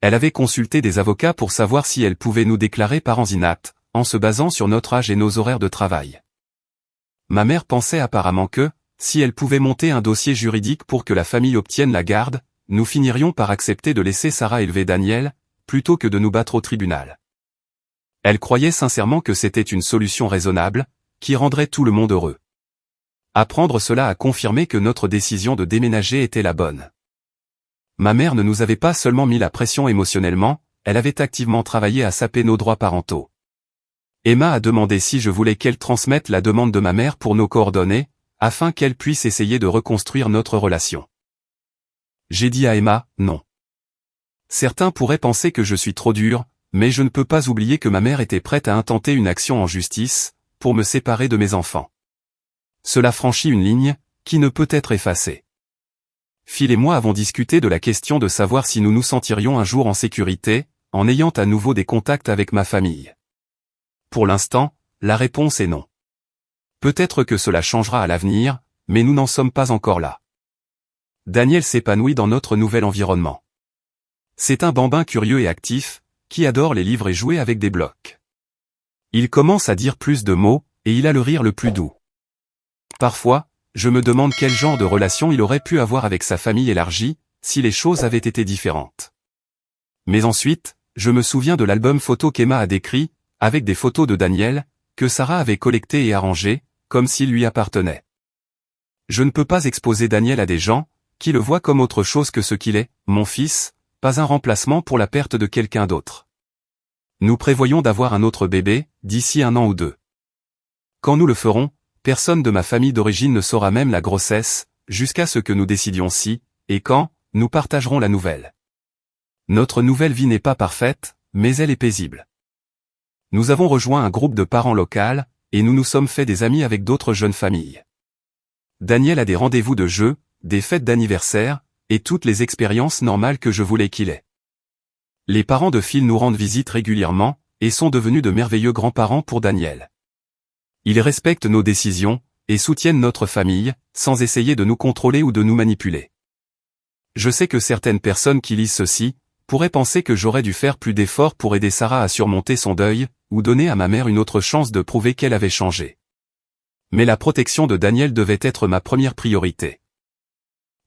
Elle avait consulté des avocats pour savoir si elle pouvait nous déclarer parents inaptes, en se basant sur notre âge et nos horaires de travail. Ma mère pensait apparemment que, si elle pouvait monter un dossier juridique pour que la famille obtienne la garde, nous finirions par accepter de laisser Sarah élever Daniel, plutôt que de nous battre au tribunal. Elle croyait sincèrement que c'était une solution raisonnable, qui rendrait tout le monde heureux. Apprendre cela a confirmé que notre décision de déménager était la bonne. Ma mère ne nous avait pas seulement mis la pression émotionnellement, elle avait activement travaillé à saper nos droits parentaux. Emma a demandé si je voulais qu'elle transmette la demande de ma mère pour nos coordonnées, afin qu'elle puisse essayer de reconstruire notre relation. J'ai dit à Emma, non. Certains pourraient penser que je suis trop dur, mais je ne peux pas oublier que ma mère était prête à intenter une action en justice, pour me séparer de mes enfants. Cela franchit une ligne, qui ne peut être effacée. Phil et moi avons discuté de la question de savoir si nous nous sentirions un jour en sécurité, en ayant à nouveau des contacts avec ma famille. Pour l'instant, la réponse est non. Peut-être que cela changera à l'avenir, mais nous n'en sommes pas encore là. Daniel s'épanouit dans notre nouvel environnement. C'est un bambin curieux et actif, qui adore les livres et jouer avec des blocs. Il commence à dire plus de mots, et il a le rire le plus doux. Parfois, je me demande quel genre de relation il aurait pu avoir avec sa famille élargie, si les choses avaient été différentes. Mais ensuite, je me souviens de l'album photo qu'Emma a décrit, avec des photos de Daniel, que Sarah avait collectées et arrangées, comme s'il lui appartenait. Je ne peux pas exposer Daniel à des gens, qui le voient comme autre chose que ce qu'il est, mon fils, pas un remplacement pour la perte de quelqu'un d'autre. Nous prévoyons d'avoir un autre bébé, d'ici 1 an ou 2. Quand nous le ferons, personne de ma famille d'origine ne saura même la grossesse, jusqu'à ce que nous décidions si, et quand, nous partagerons la nouvelle. Notre nouvelle vie n'est pas parfaite, mais elle est paisible. Nous avons rejoint un groupe de parents local, et nous nous sommes fait des amis avec d'autres jeunes familles. Daniel a des rendez-vous de jeux, des fêtes d'anniversaire, et toutes les expériences normales que je voulais qu'il ait. Les parents de Phil nous rendent visite régulièrement, et sont devenus de merveilleux grands-parents pour Daniel. Ils respectent nos décisions, et soutiennent notre famille, sans essayer de nous contrôler ou de nous manipuler. Je sais que certaines personnes qui lisent ceci, pourraient penser que j'aurais dû faire plus d'efforts pour aider Sarah à surmonter son deuil, ou donner à ma mère une autre chance de prouver qu'elle avait changé. Mais la protection de Daniel devait être ma première priorité.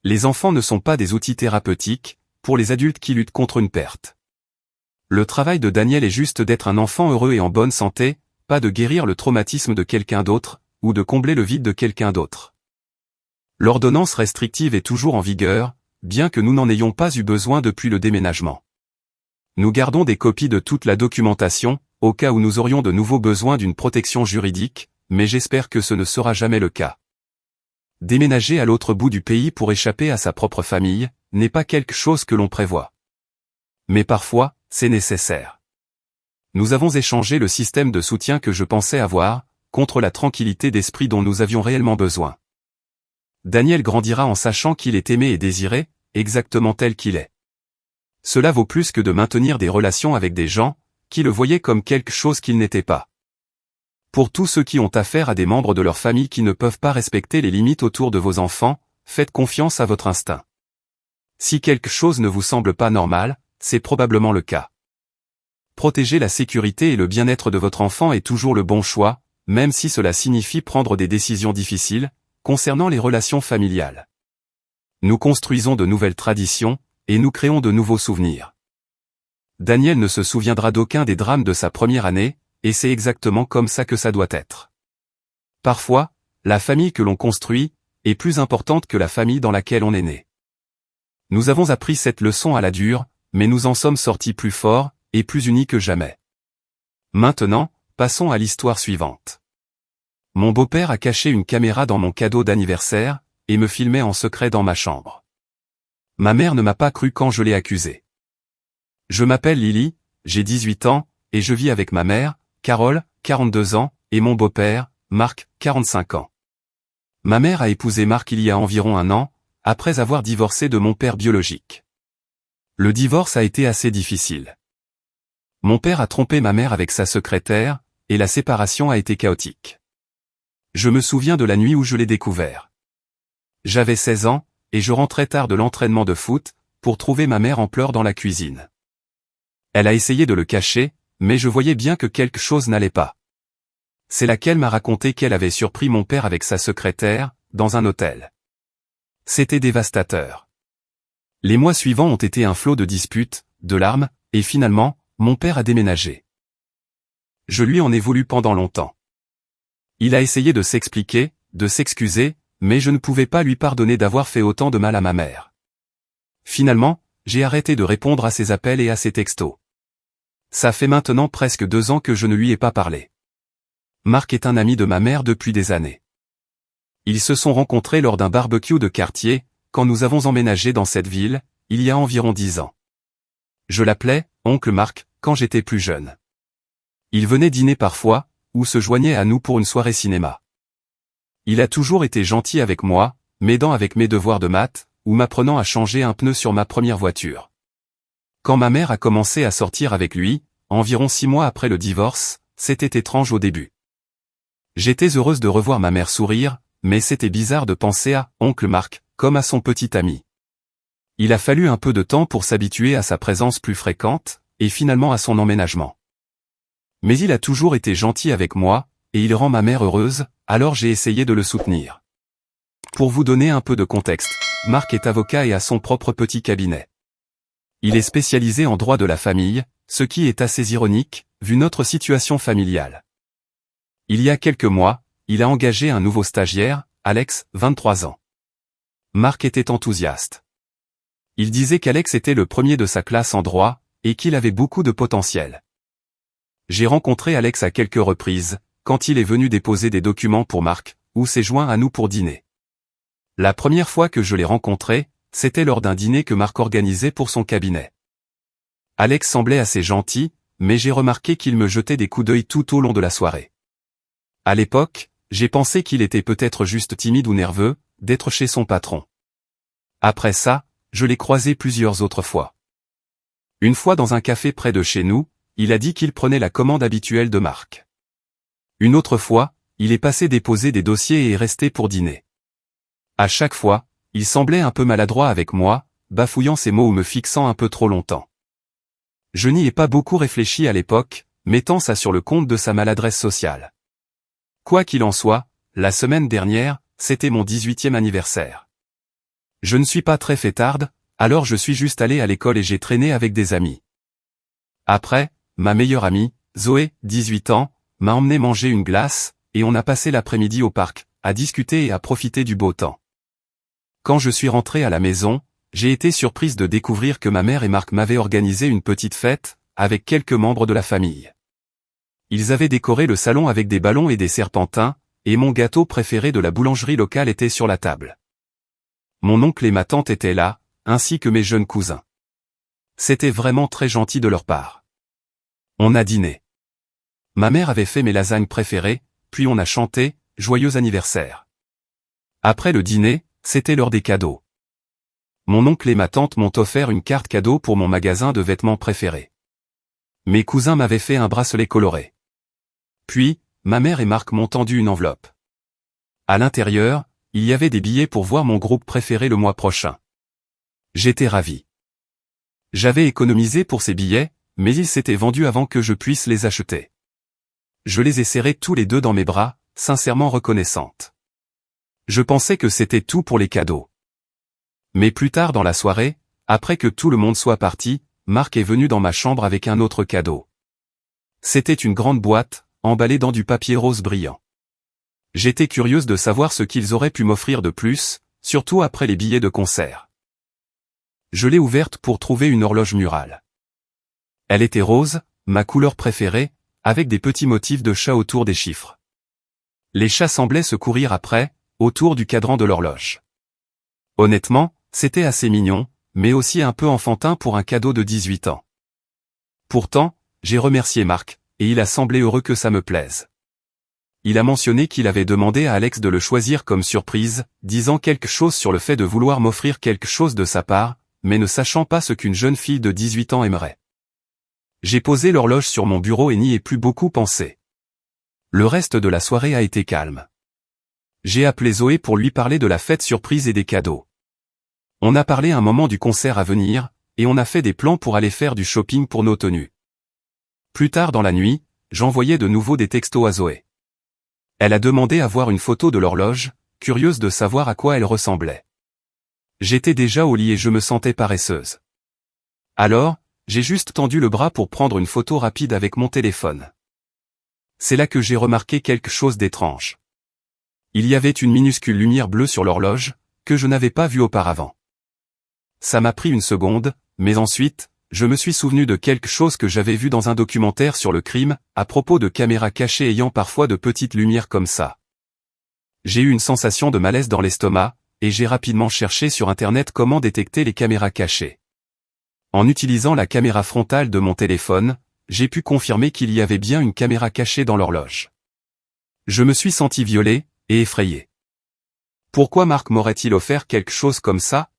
Les enfants ne sont pas des outils thérapeutiques, pour les adultes qui luttent contre une perte. Le travail de Daniel est juste d'être un enfant heureux et en bonne santé, pas de guérir le traumatisme de quelqu'un d'autre, ou de combler le vide de quelqu'un d'autre. L'ordonnance restrictive est toujours en vigueur, bien que nous n'en ayons pas eu besoin depuis le déménagement. Nous gardons des copies de toute la documentation, au cas où nous aurions de nouveau besoin d'une protection juridique, mais j'espère que ce ne sera jamais le cas. Déménager à l'autre bout du pays pour échapper à sa propre famille, n'est pas quelque chose que l'on prévoit. Mais parfois, c'est nécessaire. Nous avons échangé le système de soutien que je pensais avoir, contre la tranquillité d'esprit dont nous avions réellement besoin. Daniel grandira en sachant qu'il est aimé et désiré, exactement tel qu'il est. Cela vaut plus que de maintenir des relations avec des gens, qui le voyaient comme quelque chose qu'il n'était pas. Pour tous ceux qui ont affaire à des membres de leur famille qui ne peuvent pas respecter les limites autour de vos enfants, faites confiance à votre instinct. Si quelque chose ne vous semble pas normal, c'est probablement le cas. Protéger la sécurité et le bien-être de votre enfant est toujours le bon choix, même si cela signifie prendre des décisions difficiles, concernant les relations familiales. Nous construisons de nouvelles traditions, et nous créons de nouveaux souvenirs. Daniel ne se souviendra d'aucun des drames de sa première année, et c'est exactement comme ça que ça doit être. Parfois, la famille que l'on construit, est plus importante que la famille dans laquelle on est né. Nous avons appris cette leçon à la dure, mais nous en sommes sortis plus forts, et plus unis que jamais. Maintenant, passons à l'histoire suivante. Mon beau-père a caché une caméra dans mon cadeau d'anniversaire, et me filmait en secret dans ma chambre. Ma mère ne m'a pas cru quand je l'ai accusé. Je m'appelle Lily, j'ai 18 ans, et je vis avec ma mère, Carole, 42 ans, et mon beau-père, Marc, 45 ans. Ma mère a épousé Marc il y a environ 1 an, après avoir divorcé de mon père biologique. Le divorce a été assez difficile. Mon père a trompé ma mère avec sa secrétaire, et la séparation a été chaotique. Je me souviens de la nuit où je l'ai découvert. J'avais 16 ans, et je rentrais tard de l'entraînement de foot, pour trouver ma mère en pleurs dans la cuisine. Elle a essayé de le cacher, mais je voyais bien que quelque chose n'allait pas. C'est là qu'elle m'a raconté qu'elle avait surpris mon père avec sa secrétaire, dans un hôtel. C'était dévastateur. Les mois suivants ont été un flot de disputes, de larmes, et finalement, mon père a déménagé. Je lui en ai voulu pendant longtemps. Il a essayé de s'expliquer, de s'excuser, mais je ne pouvais pas lui pardonner d'avoir fait autant de mal à ma mère. Finalement, j'ai arrêté de répondre à ses appels et à ses textos. Ça fait maintenant presque 2 ans que je ne lui ai pas parlé. Marc est un ami de ma mère depuis des années. Ils se sont rencontrés lors d'un barbecue de quartier, quand nous avons emménagé dans cette ville, il y a environ 10 ans. Je l'appelais « Oncle Marc » quand j'étais plus jeune. Il venait dîner parfois, ou se joignait à nous pour une soirée cinéma. Il a toujours été gentil avec moi, m'aidant avec mes devoirs de maths, ou m'apprenant à changer un pneu sur ma première voiture. Quand ma mère a commencé à sortir avec lui, environ 6 mois après le divorce, c'était étrange au début. J'étais heureuse de revoir ma mère sourire, mais c'était bizarre de penser à « Oncle Marc » comme à son petit ami. Il a fallu un peu de temps pour s'habituer à sa présence plus fréquente, et finalement à son emménagement. Mais il a toujours été gentil avec moi, et il rend ma mère heureuse, alors j'ai essayé de le soutenir. Pour vous donner un peu de contexte, Marc est avocat et a son propre petit cabinet. Il est spécialisé en droit de la famille, ce qui est assez ironique, vu notre situation familiale. Il y a quelques mois, il a engagé un nouveau stagiaire, Alex, 23 ans. Marc était enthousiaste. Il disait qu'Alex était le premier de sa classe en droit, et qu'il avait beaucoup de potentiel. J'ai rencontré Alex à quelques reprises, quand il est venu déposer des documents pour Marc, ou s'est joint à nous pour dîner. La première fois que je l'ai rencontré, c'était lors d'un dîner que Marc organisait pour son cabinet. Alex semblait assez gentil, mais j'ai remarqué qu'il me jetait des coups d'œil tout au long de la soirée. À l'époque, j'ai pensé qu'il était peut-être juste timide ou nerveux, d'être chez son patron. Après ça, je l'ai croisé plusieurs autres fois. Une fois dans un café près de chez nous, il a dit qu'il prenait la commande habituelle de Marc. Une autre fois, il est passé déposer des dossiers et est resté pour dîner. À chaque fois, il semblait un peu maladroit avec moi, bafouillant ses mots ou me fixant un peu trop longtemps. Je n'y ai pas beaucoup réfléchi à l'époque, mettant ça sur le compte de sa maladresse sociale. Quoi qu'il en soit, la semaine dernière, c'était mon 18e anniversaire. Je ne suis pas très fêtarde, alors je suis juste allé à l'école et j'ai traîné avec des amis. Après, ma meilleure amie, Zoé, 18 ans, m'a emmené manger une glace, et on a passé l'après-midi au parc, à discuter et à profiter du beau temps. Quand je suis rentré à la maison, j'ai été surprise de découvrir que ma mère et Marc m'avaient organisé une petite fête, avec quelques membres de la famille. Ils avaient décoré le salon avec des ballons et des serpentins, et mon gâteau préféré de la boulangerie locale était sur la table. Mon oncle et ma tante étaient là, ainsi que mes jeunes cousins. C'était vraiment très gentil de leur part. On a dîné. Ma mère avait fait mes lasagnes préférées, puis on a chanté « Joyeux anniversaire ». Après le dîner, c'était l'heure des cadeaux. Mon oncle et ma tante m'ont offert une carte cadeau pour mon magasin de vêtements préféré. Mes cousins m'avaient fait un bracelet coloré. Puis, ma mère et Marc m'ont tendu une enveloppe. À l'intérieur, il y avait des billets pour voir mon groupe préféré le mois prochain. J'étais ravi. J'avais économisé pour ces billets, mais ils s'étaient vendus avant que je puisse les acheter. Je les ai serrés tous les deux dans mes bras, sincèrement reconnaissante. Je pensais que c'était tout pour les cadeaux. Mais plus tard dans la soirée, après que tout le monde soit parti, Marc est venu dans ma chambre avec un autre cadeau. C'était une grande boîte, emballée dans du papier rose brillant. J'étais curieuse de savoir ce qu'ils auraient pu m'offrir de plus, surtout après les billets de concert. Je l'ai ouverte pour trouver une horloge murale. Elle était rose, ma couleur préférée, avec des petits motifs de chat autour des chiffres. Les chats semblaient se courir après, autour du cadran de l'horloge. Honnêtement, c'était assez mignon, mais aussi un peu enfantin pour un cadeau de 18 ans. Pourtant, j'ai remercié Marc, et il a semblé heureux que ça me plaise. Il a mentionné qu'il avait demandé à Alex de le choisir comme surprise, disant quelque chose sur le fait de vouloir m'offrir quelque chose de sa part, mais ne sachant pas ce qu'une jeune fille de 18 ans aimerait. J'ai posé l'horloge sur mon bureau et n'y ai plus beaucoup pensé. Le reste de la soirée a été calme. J'ai appelé Zoé pour lui parler de la fête surprise et des cadeaux. On a parlé un moment du concert à venir, et on a fait des plans pour aller faire du shopping pour nos tenues. Plus tard dans la nuit, j'envoyais de nouveau des textos à Zoé. Elle a demandé à voir une photo de l'horloge, curieuse de savoir à quoi elle ressemblait. J'étais déjà au lit et je me sentais paresseuse. Alors, j'ai juste tendu le bras pour prendre une photo rapide avec mon téléphone. C'est là que j'ai remarqué quelque chose d'étrange. Il y avait une minuscule lumière bleue sur l'horloge, que je n'avais pas vue auparavant. Ça m'a pris une seconde, mais ensuite, je me suis souvenu de quelque chose que j'avais vu dans un documentaire sur le crime, à propos de caméras cachées ayant parfois de petites lumières comme ça. J'ai eu une sensation de malaise dans l'estomac, et j'ai rapidement cherché sur Internet comment détecter les caméras cachées. En utilisant la caméra frontale de mon téléphone, j'ai pu confirmer qu'il y avait bien une caméra cachée dans l'horloge. Je me suis senti violé, et effrayé. Pourquoi Marc m'aurait-il offert quelque chose comme ça?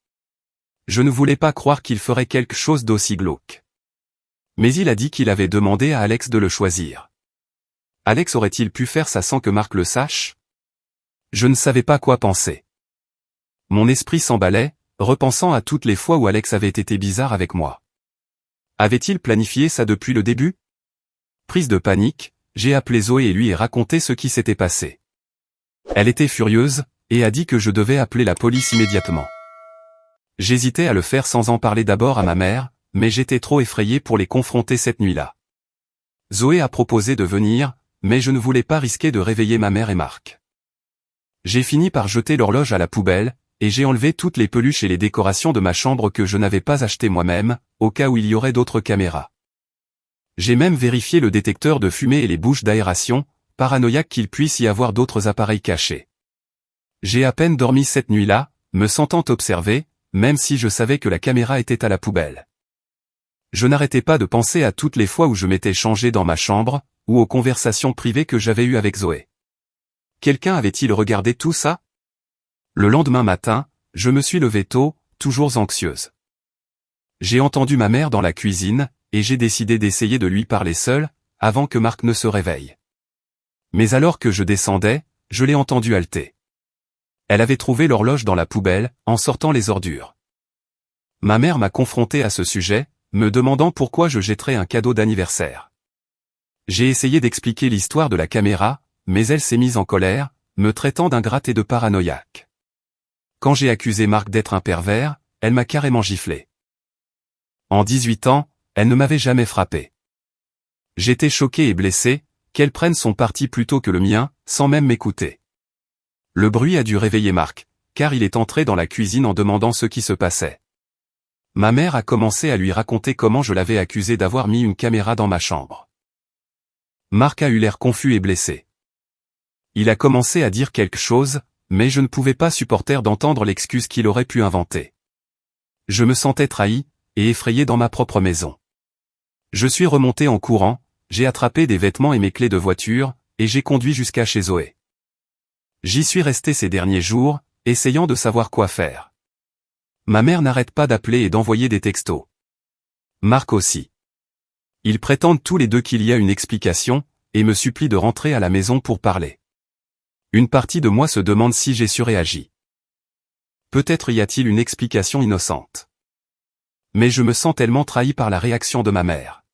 Je ne voulais pas croire qu'il ferait quelque chose d'aussi glauque. Mais il a dit qu'il avait demandé à Alex de le choisir. Alex aurait-il pu faire ça sans que Marc le sache? Je ne savais pas quoi penser. Mon esprit s'emballait, repensant à toutes les fois où Alex avait été bizarre avec moi. Avait-il planifié ça depuis le début? Prise de panique, j'ai appelé Zoé et lui ai raconté ce qui s'était passé. Elle était furieuse, et a dit que je devais appeler la police immédiatement. J'hésitais à le faire sans en parler d'abord à ma mère, mais j'étais trop effrayé pour les confronter cette nuit-là. Zoé a proposé de venir, mais je ne voulais pas risquer de réveiller ma mère et Marc. J'ai fini par jeter l'horloge à la poubelle, et j'ai enlevé toutes les peluches et les décorations de ma chambre que je n'avais pas achetées moi-même, au cas où il y aurait d'autres caméras. J'ai même vérifié le détecteur de fumée et les bouches d'aération, paranoïaque qu'il puisse y avoir d'autres appareils cachés. J'ai à peine dormi cette nuit-là, me sentant observé, même si je savais que la caméra était à la poubelle. Je n'arrêtais pas de penser à toutes les fois où je m'étais changé dans ma chambre, ou aux conversations privées que j'avais eues avec Zoé. Quelqu'un avait-il regardé tout ça? Le lendemain matin, je me suis levé tôt, toujours anxieuse. J'ai entendu ma mère dans la cuisine, et j'ai décidé d'essayer de lui parler seul, avant que Marc ne se réveille. Mais alors que je descendais, je l'ai entendue halter. Elle avait trouvé l'horloge dans la poubelle, en sortant les ordures. Ma mère m'a confronté à ce sujet, me demandant pourquoi je jetterais un cadeau d'anniversaire. J'ai essayé d'expliquer l'histoire de la caméra, mais elle s'est mise en colère, me traitant d'ingrate et de paranoïaque. Quand j'ai accusé Marc d'être un pervers, elle m'a carrément giflé. En 18 ans, elle ne m'avait jamais frappé. J'étais choqué et blessé, qu'elle prenne son parti plutôt que le mien, sans même m'écouter. Le bruit a dû réveiller Marc, car il est entré dans la cuisine en demandant ce qui se passait. Ma mère a commencé à lui raconter comment je l'avais accusé d'avoir mis une caméra dans ma chambre. Marc a eu l'air confus et blessé. Il a commencé à dire quelque chose, mais je ne pouvais pas supporter d'entendre l'excuse qu'il aurait pu inventer. Je me sentais trahi, et effrayé dans ma propre maison. Je suis remonté en courant, j'ai attrapé des vêtements et mes clés de voiture, et j'ai conduit jusqu'à chez Zoé. J'y suis resté ces derniers jours, essayant de savoir quoi faire. Ma mère n'arrête pas d'appeler et d'envoyer des textos. Marc aussi. Ils prétendent tous les deux qu'il y a une explication, et me supplient de rentrer à la maison pour parler. Une partie de moi se demande si j'ai surréagi. Peut-être y a-t-il une explication innocente. Mais je me sens tellement trahi par la réaction de ma mère.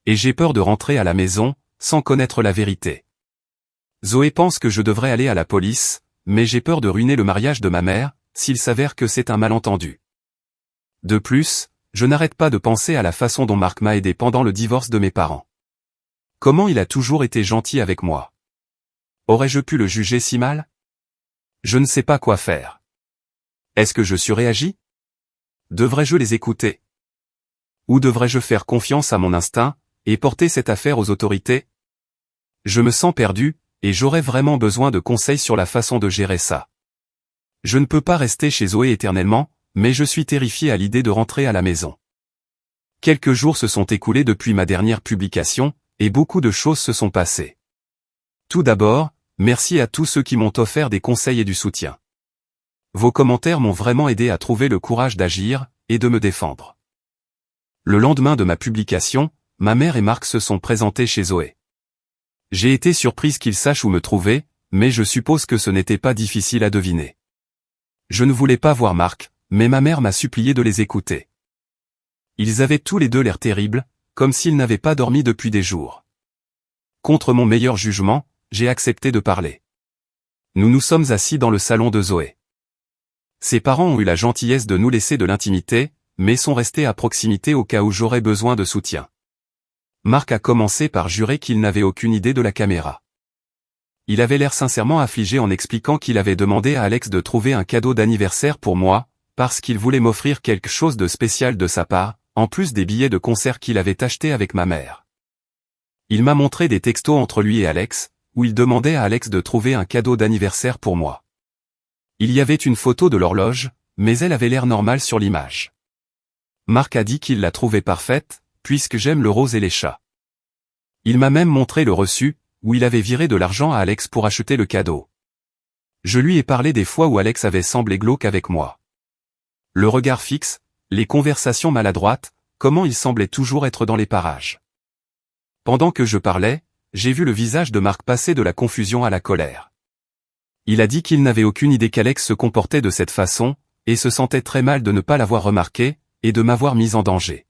Et j'ai peur de rentrer à la maison, sans connaître la vérité. Zoé pense que je devrais aller à la police, mais j'ai peur de ruiner le mariage de ma mère, s'il s'avère que c'est un malentendu. De plus, je n'arrête pas de penser à la façon dont Marc m'a aidé pendant le divorce de mes parents. Comment il a toujours été gentil avec moi. Aurais-je pu le juger si mal? Je ne sais pas quoi faire. Est-ce que je surréagis? Devrais-je les écouter? Ou devrais-je faire confiance à mon instinct, et porter cette affaire aux autorités? Je me sens perdu, et j'aurais vraiment besoin de conseils sur la façon de gérer ça. Je ne peux pas rester chez Zoé éternellement, mais je suis terrifié à l'idée de rentrer à la maison. Quelques jours se sont écoulés depuis ma dernière publication, et beaucoup de choses se sont passées. Tout d'abord, merci à tous ceux qui m'ont offert des conseils et du soutien. Vos commentaires m'ont vraiment aidé à trouver le courage d'agir, et de me défendre. Le lendemain de ma publication, ma mère et Marc se sont présentés chez Zoé. J'ai été surprise qu'ils sachent où me trouver, mais je suppose que ce n'était pas difficile à deviner. Je ne voulais pas voir Marc, mais ma mère m'a supplié de les écouter. Ils avaient tous les deux l'air terribles, comme s'ils n'avaient pas dormi depuis des jours. Contre mon meilleur jugement, j'ai accepté de parler. Nous nous sommes assis dans le salon de Zoé. Ses parents ont eu la gentillesse de nous laisser de l'intimité, mais sont restés à proximité au cas où j'aurais besoin de soutien. Marc a commencé par jurer qu'il n'avait aucune idée de la caméra. Il avait l'air sincèrement affligé en expliquant qu'il avait demandé à Alex de trouver un cadeau d'anniversaire pour moi, parce qu'il voulait m'offrir quelque chose de spécial de sa part, en plus des billets de concert qu'il avait achetés avec ma mère. Il m'a montré des textos entre lui et Alex, où il demandait à Alex de trouver un cadeau d'anniversaire pour moi. Il y avait une photo de l'horloge, mais elle avait l'air normale sur l'image. Marc a dit qu'il la trouvait parfaite, puisque j'aime le rose et les chats. Il m'a même montré le reçu, où il avait viré de l'argent à Alex pour acheter le cadeau. Je lui ai parlé des fois où Alex avait semblé glauque avec moi. Le regard fixe, les conversations maladroites, comment il semblait toujours être dans les parages. Pendant que je parlais, j'ai vu le visage de Marc passer de la confusion à la colère. Il a dit qu'il n'avait aucune idée qu'Alex se comportait de cette façon, et se sentait très mal de ne pas l'avoir remarqué, et de m'avoir mis en danger.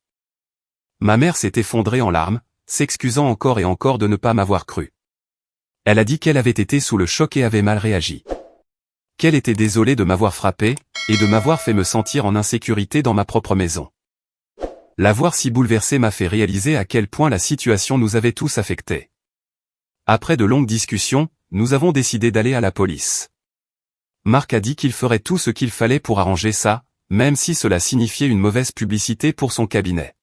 Ma mère s'est effondrée en larmes, s'excusant encore et encore de ne pas m'avoir cru. Elle a dit qu'elle avait été sous le choc et avait mal réagi. Qu'elle était désolée de m'avoir frappé, et de m'avoir fait me sentir en insécurité dans ma propre maison. La voir si bouleversée m'a fait réaliser à quel point la situation nous avait tous affectés. Après de longues discussions, nous avons décidé d'aller à la police. Marc a dit qu'il ferait tout ce qu'il fallait pour arranger ça, même si cela signifiait une mauvaise publicité pour son cabinet.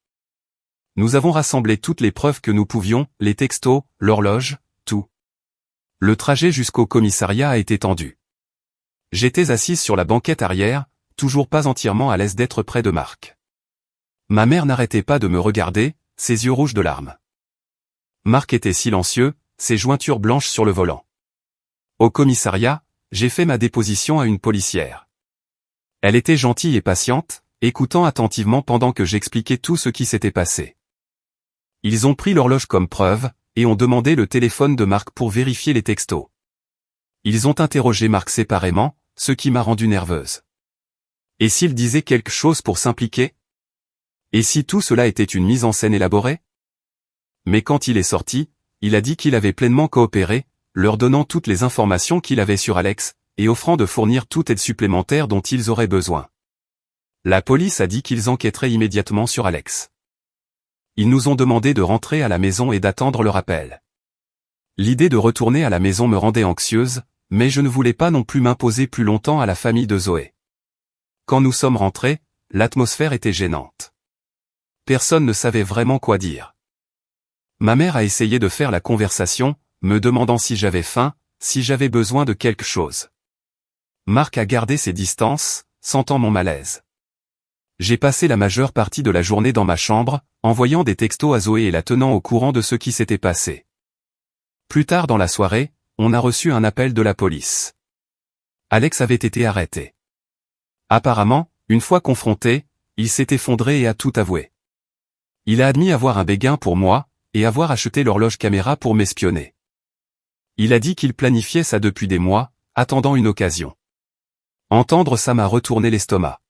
Nous avons rassemblé toutes les preuves que nous pouvions, les textos, l'horloge, tout. Le trajet jusqu'au commissariat a été tendu. J'étais assise sur la banquette arrière, toujours pas entièrement à l'aise d'être près de Marc. Ma mère n'arrêtait pas de me regarder, ses yeux rouges de larmes. Marc était silencieux, ses jointures blanches sur le volant. Au commissariat, j'ai fait ma déposition à une policière. Elle était gentille et patiente, écoutant attentivement pendant que j'expliquais tout ce qui s'était passé. Ils ont pris l'horloge comme preuve, et ont demandé le téléphone de Marc pour vérifier les textos. Ils ont interrogé Marc séparément, ce qui m'a rendue nerveuse. Et s'il disait quelque chose pour s'impliquer? Et si tout cela était une mise en scène élaborée? Mais quand il est sorti, il a dit qu'il avait pleinement coopéré, leur donnant toutes les informations qu'il avait sur Alex, et offrant de fournir toute aide supplémentaire dont ils auraient besoin. La police a dit qu'ils enquêteraient immédiatement sur Alex. Ils nous ont demandé de rentrer à la maison et d'attendre leur appel. L'idée de retourner à la maison me rendait anxieuse, mais je ne voulais pas non plus m'imposer plus longtemps à la famille de Zoé. Quand nous sommes rentrés, l'atmosphère était gênante. Personne ne savait vraiment quoi dire. Ma mère a essayé de faire la conversation, me demandant si j'avais faim, si j'avais besoin de quelque chose. Marc a gardé ses distances, sentant mon malaise. J'ai passé la majeure partie de la journée dans ma chambre, envoyant des textos à Zoé et la tenant au courant de ce qui s'était passé. Plus tard dans la soirée, on a reçu un appel de la police. Alex avait été arrêté. Apparemment, une fois confronté, il s'est effondré et a tout avoué. Il a admis avoir un béguin pour moi, et avoir acheté l'horloge caméra pour m'espionner. Il a dit qu'il planifiait ça depuis des mois, attendant une occasion. Entendre ça m'a retourné l'estomac.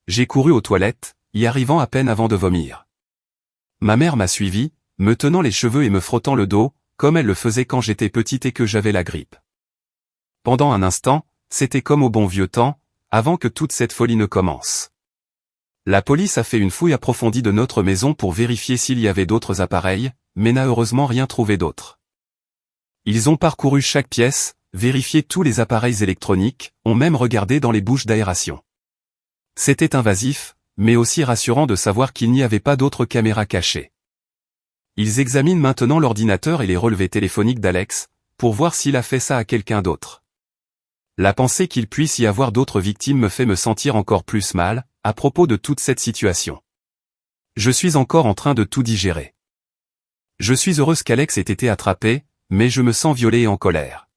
J'ai couru aux toilettes, y arrivant à peine avant de vomir. Ma mère m'a suivi, me tenant les cheveux et me frottant le dos, comme elle le faisait quand j'étais petite et que j'avais la grippe. Pendant un instant, c'était comme au bon vieux temps, avant que toute cette folie ne commence. La police a fait une fouille approfondie de notre maison pour vérifier s'il y avait d'autres appareils, mais n'a heureusement rien trouvé d'autre. Ils ont parcouru chaque pièce, vérifié tous les appareils électroniques, ont même regardé dans les bouches d'aération. C'était invasif, mais aussi rassurant de savoir qu'il n'y avait pas d'autres caméras cachées. Ils examinent maintenant l'ordinateur et les relevés téléphoniques d'Alex, pour voir s'il a fait ça à quelqu'un d'autre. La pensée qu'il puisse y avoir d'autres victimes me fait me sentir encore plus mal, à propos de toute cette situation. Je suis encore en train de tout digérer. Je suis heureuse qu'Alex ait été attrapé, mais je me sens violée et en colère.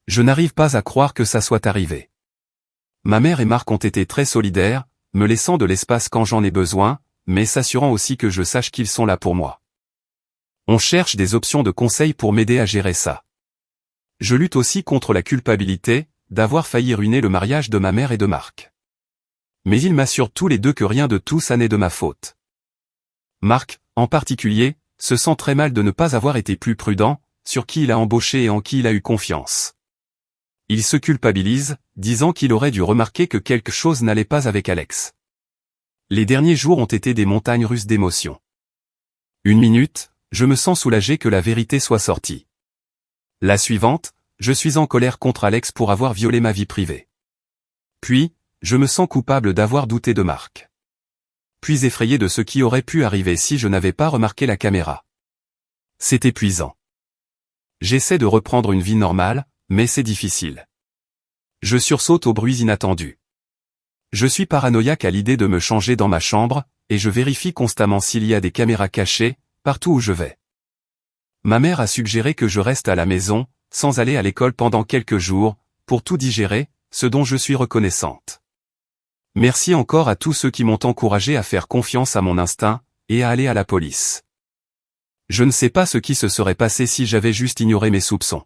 Je n'arrive pas à croire que ça soit arrivé. Ma mère et Marc ont été très solidaires, me laissant de l'espace quand j'en ai besoin, mais s'assurant aussi que je sache qu'ils sont là pour moi. On cherche des options de conseil pour m'aider à gérer ça. Je lutte aussi contre la culpabilité, d'avoir failli ruiner le mariage de ma mère et de Marc. Mais ils m'assurent tous les deux que rien de tout ça n'est de ma faute. Marc, en particulier, se sent très mal de ne pas avoir été plus prudent, sur qui il a embauché et en qui il a eu confiance. Il se culpabilise, disant qu'il aurait dû remarquer que quelque chose n'allait pas avec Alex. Les derniers jours ont été des montagnes russes d'émotions. Une minute, je me sens soulagé que la vérité soit sortie. La suivante, je suis en colère contre Alex pour avoir violé ma vie privée. Puis, je me sens coupable d'avoir douté de Marc. Puis effrayé de ce qui aurait pu arriver si je n'avais pas remarqué la caméra. C'est épuisant. J'essaie de reprendre une vie normale, mais c'est difficile. Je sursaute aux bruits inattendus. Je suis paranoïaque à l'idée de me changer dans ma chambre, et je vérifie constamment s'il y a des caméras cachées, partout où je vais. Ma mère a suggéré que je reste à la maison, sans aller à l'école pendant quelques jours, pour tout digérer, ce dont je suis reconnaissante. Merci encore à tous ceux qui m'ont encouragé à faire confiance à mon instinct, et à aller à la police. Je ne sais pas ce qui se serait passé si j'avais juste ignoré mes soupçons.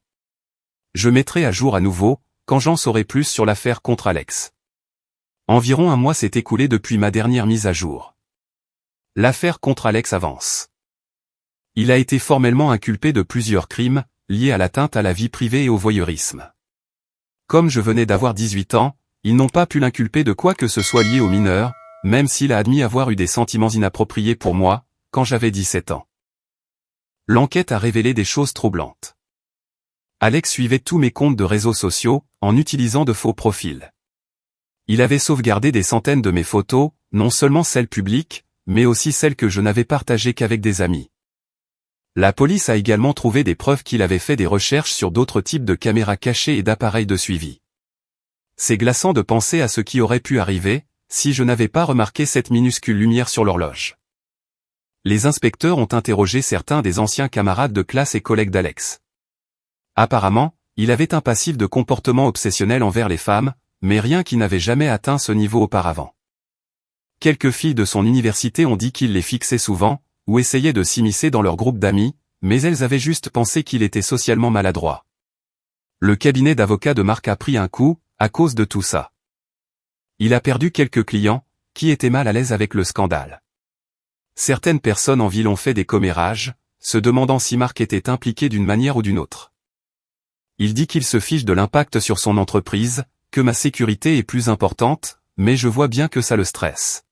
Je mettrai à jour à nouveau, quand j'en saurai plus sur l'affaire contre Alex. Environ un mois s'est écoulé depuis ma dernière mise à jour. L'affaire contre Alex avance. Il a été formellement inculpé de plusieurs crimes, liés à l'atteinte à la vie privée et au voyeurisme. Comme je venais d'avoir 18 ans, ils n'ont pas pu l'inculper de quoi que ce soit lié aux mineurs, même s'il a admis avoir eu des sentiments inappropriés pour moi, quand j'avais 17 ans. L'enquête a révélé des choses troublantes. Alex suivait tous mes comptes de réseaux sociaux, en utilisant de faux profils. Il avait sauvegardé des centaines de mes photos, non seulement celles publiques, mais aussi celles que je n'avais partagées qu'avec des amis. La police a également trouvé des preuves qu'il avait fait des recherches sur d'autres types de caméras cachées et d'appareils de suivi. C'est glaçant de penser à ce qui aurait pu arriver, si je n'avais pas remarqué cette minuscule lumière sur l'horloge. Les inspecteurs ont interrogé certains des anciens camarades de classe et collègues d'Alex. Apparemment, il avait un passif de comportement obsessionnel envers les femmes, mais rien qui n'avait jamais atteint ce niveau auparavant. Quelques filles de son université ont dit qu'il les fixait souvent, ou essayait de s'immiscer dans leur groupe d'amis, mais elles avaient juste pensé qu'il était socialement maladroit. Le cabinet d'avocats de Marc a pris un coup, à cause de tout ça. Il a perdu quelques clients, qui étaient mal à l'aise avec le scandale. Certaines personnes en ville ont fait des commérages, se demandant si Marc était impliqué d'une manière ou d'une autre. Il dit qu'il se fiche de l'impact sur son entreprise, que ma sécurité est plus importante, mais je vois bien que ça le stresse.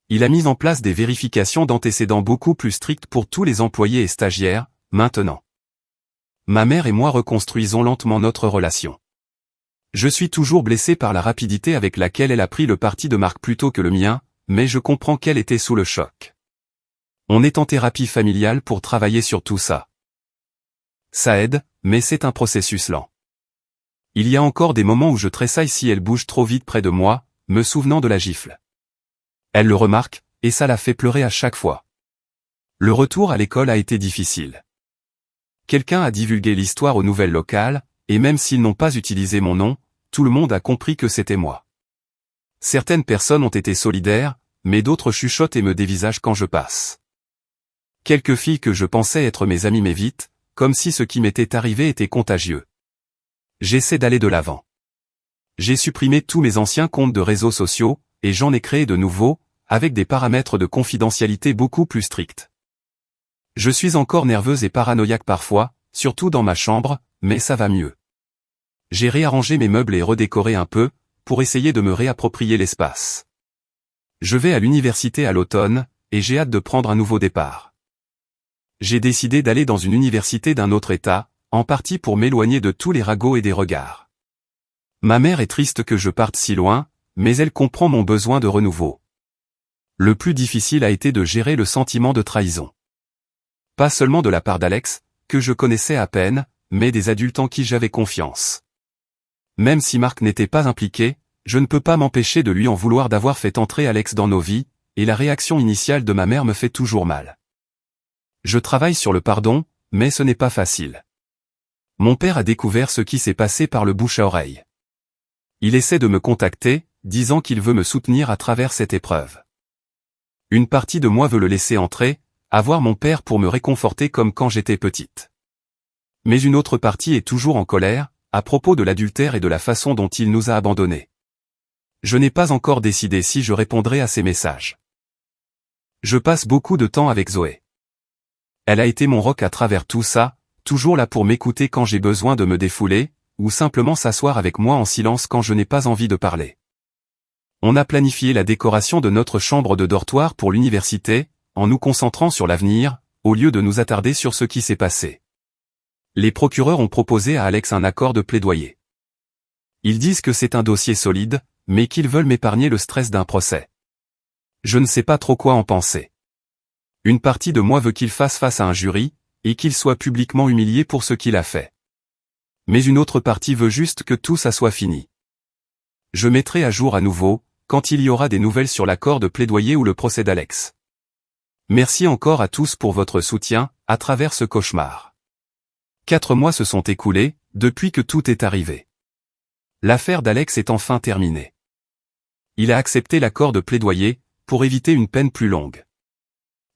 Il a mis en place des vérifications d'antécédents beaucoup plus strictes pour tous les employés et stagiaires, maintenant. Ma mère et moi reconstruisons lentement notre relation. Je suis toujours blessé par la rapidité avec laquelle elle a pris le parti de Marc plutôt que le mien, mais je comprends qu'elle était sous le choc. On est en thérapie familiale pour travailler sur tout ça. Ça aide, mais c'est un processus lent. Il y a encore des moments où je tressaille si elle bouge trop vite près de moi, me souvenant de la gifle. Elle le remarque, et ça la fait pleurer à chaque fois. Le retour à l'école a été difficile. Quelqu'un a divulgué l'histoire aux nouvelles locales, et même s'ils n'ont pas utilisé mon nom, tout le monde a compris que c'était moi. Certaines personnes ont été solidaires, mais d'autres chuchotent et me dévisagent quand je passe. Quelques filles que je pensais être mes amies m'évitent, comme si ce qui m'était arrivé était contagieux. J'essaie d'aller de l'avant. J'ai supprimé tous mes anciens comptes de réseaux sociaux, et j'en ai créé de nouveaux, avec des paramètres de confidentialité beaucoup plus stricts. Je suis encore nerveuse et paranoïaque parfois, surtout dans ma chambre, mais ça va mieux. J'ai réarrangé mes meubles et redécoré un peu, pour essayer de me réapproprier l'espace. Je vais à l'université à l'automne, et j'ai hâte de prendre un nouveau départ. J'ai décidé d'aller dans une université d'un autre État, en partie pour m'éloigner de tous les ragots et des regards. Ma mère est triste que je parte si loin, mais elle comprend mon besoin de renouveau. Le plus difficile a été de gérer le sentiment de trahison. Pas seulement de la part d'Alex, que je connaissais à peine, mais des adultes en qui j'avais confiance. Même si Marc n'était pas impliqué, je ne peux pas m'empêcher de lui en vouloir d'avoir fait entrer Alex dans nos vies, et la réaction initiale de ma mère me fait toujours mal. Je travaille sur le pardon, mais ce n'est pas facile. Mon père a découvert ce qui s'est passé par le bouche à oreille. Il essaie de me contacter, disant qu'il veut me soutenir à travers cette épreuve. Une partie de moi veut le laisser entrer, avoir mon père pour me réconforter comme quand j'étais petite. Mais une autre partie est toujours en colère, à propos de l'adultère et de la façon dont il nous a abandonnés. Je n'ai pas encore décidé si je répondrai à ces messages. Je passe beaucoup de temps avec Zoé. Elle a été mon roc à travers tout ça, toujours là pour m'écouter quand j'ai besoin de me défouler, ou simplement s'asseoir avec moi en silence quand je n'ai pas envie de parler. On a planifié la décoration de notre chambre de dortoir pour l'université, en nous concentrant sur l'avenir, au lieu de nous attarder sur ce qui s'est passé. Les procureurs ont proposé à Alex un accord de plaidoyer. Ils disent que c'est un dossier solide, mais qu'ils veulent m'épargner le stress d'un procès. Je ne sais pas trop quoi en penser. Une partie de moi veut qu'il fasse face à un jury, et qu'il soit publiquement humilié pour ce qu'il a fait. Mais une autre partie veut juste que tout ça soit fini. Je mettrai à jour à nouveau, quand il y aura des nouvelles sur l'accord de plaidoyer ou le procès d'Alex. Merci encore à tous pour votre soutien, à travers ce cauchemar. 4 mois se sont écoulés, depuis que tout est arrivé. L'affaire d'Alex est enfin terminée. Il a accepté l'accord de plaidoyer, pour éviter une peine plus longue.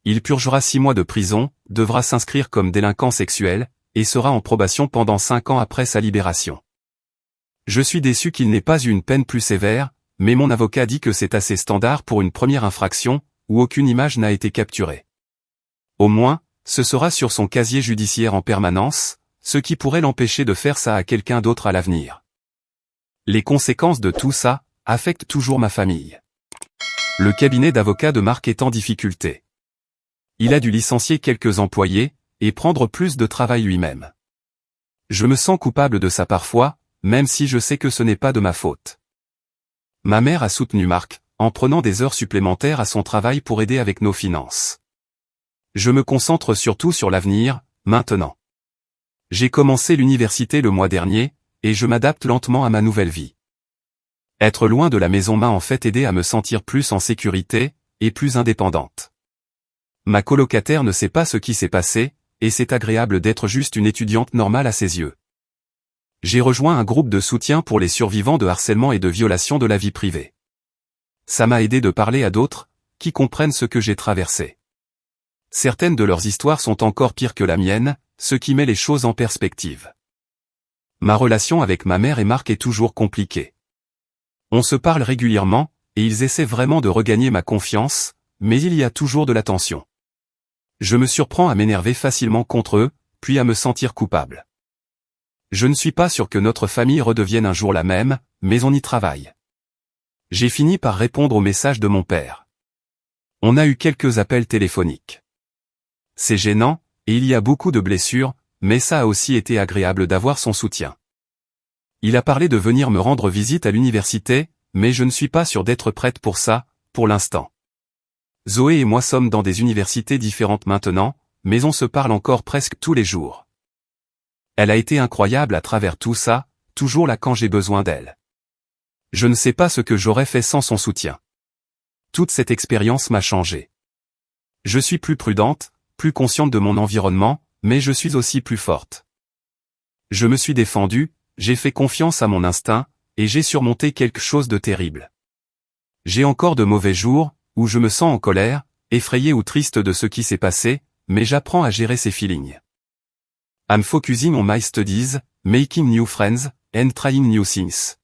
Il purgera 6 mois de prison, devra s'inscrire comme délinquant sexuel, et sera en probation pendant 5 ans après sa libération. Je suis déçu qu'il n'ait pas eu une peine plus sévère, mais mon avocat dit que c'est assez standard pour une première infraction, où aucune image n'a été capturée. Au moins, ce sera sur son casier judiciaire en permanence, ce qui pourrait l'empêcher de faire ça à quelqu'un d'autre à l'avenir. Les conséquences de tout ça affectent toujours ma famille. Le cabinet d'avocats de Marc est en difficulté. Il a dû licencier quelques employés et prendre plus de travail lui-même. Je me sens coupable de ça parfois, même si je sais que ce n'est pas de ma faute. Ma mère a soutenu Marc, en prenant des heures supplémentaires à son travail pour aider avec nos finances. Je me concentre surtout sur l'avenir, maintenant. J'ai commencé l'université le mois dernier, et je m'adapte lentement à ma nouvelle vie. Être loin de la maison m'a en fait aidé à me sentir plus en sécurité, et plus indépendante. Ma colocataire ne sait pas ce qui s'est passé, et c'est agréable d'être juste une étudiante normale à ses yeux. J'ai rejoint un groupe de soutien pour les survivants de harcèlement et de violation de la vie privée. Ça m'a aidé de parler à d'autres, qui comprennent ce que j'ai traversé. Certaines de leurs histoires sont encore pires que la mienne, ce qui met les choses en perspective. Ma relation avec ma mère et Marc est toujours compliquée. On se parle régulièrement, et ils essaient vraiment de regagner ma confiance, mais il y a toujours de la tension. Je me surprends à m'énerver facilement contre eux, puis à me sentir coupable. Je ne suis pas sûr que notre famille redevienne un jour la même, mais on y travaille. J'ai fini par répondre au message de mon père. On a eu quelques appels téléphoniques. C'est gênant, et il y a beaucoup de blessures, mais ça a aussi été agréable d'avoir son soutien. Il a parlé de venir me rendre visite à l'université, mais je ne suis pas sûr d'être prête pour ça, pour l'instant. Zoé et moi sommes dans des universités différentes maintenant, mais on se parle encore presque tous les jours. Elle a été incroyable à travers tout ça, toujours là quand j'ai besoin d'elle. Je ne sais pas ce que j'aurais fait sans son soutien. Toute cette expérience m'a changé. Je suis plus prudente, plus consciente de mon environnement, mais je suis aussi plus forte. Je me suis défendue, j'ai fait confiance à mon instinct, et j'ai surmonté quelque chose de terrible. J'ai encore de mauvais jours, où je me sens en colère, effrayé ou triste de ce qui s'est passé, mais j'apprends à gérer ces feelings. I'm focusing on my studies, making new friends, and trying new things.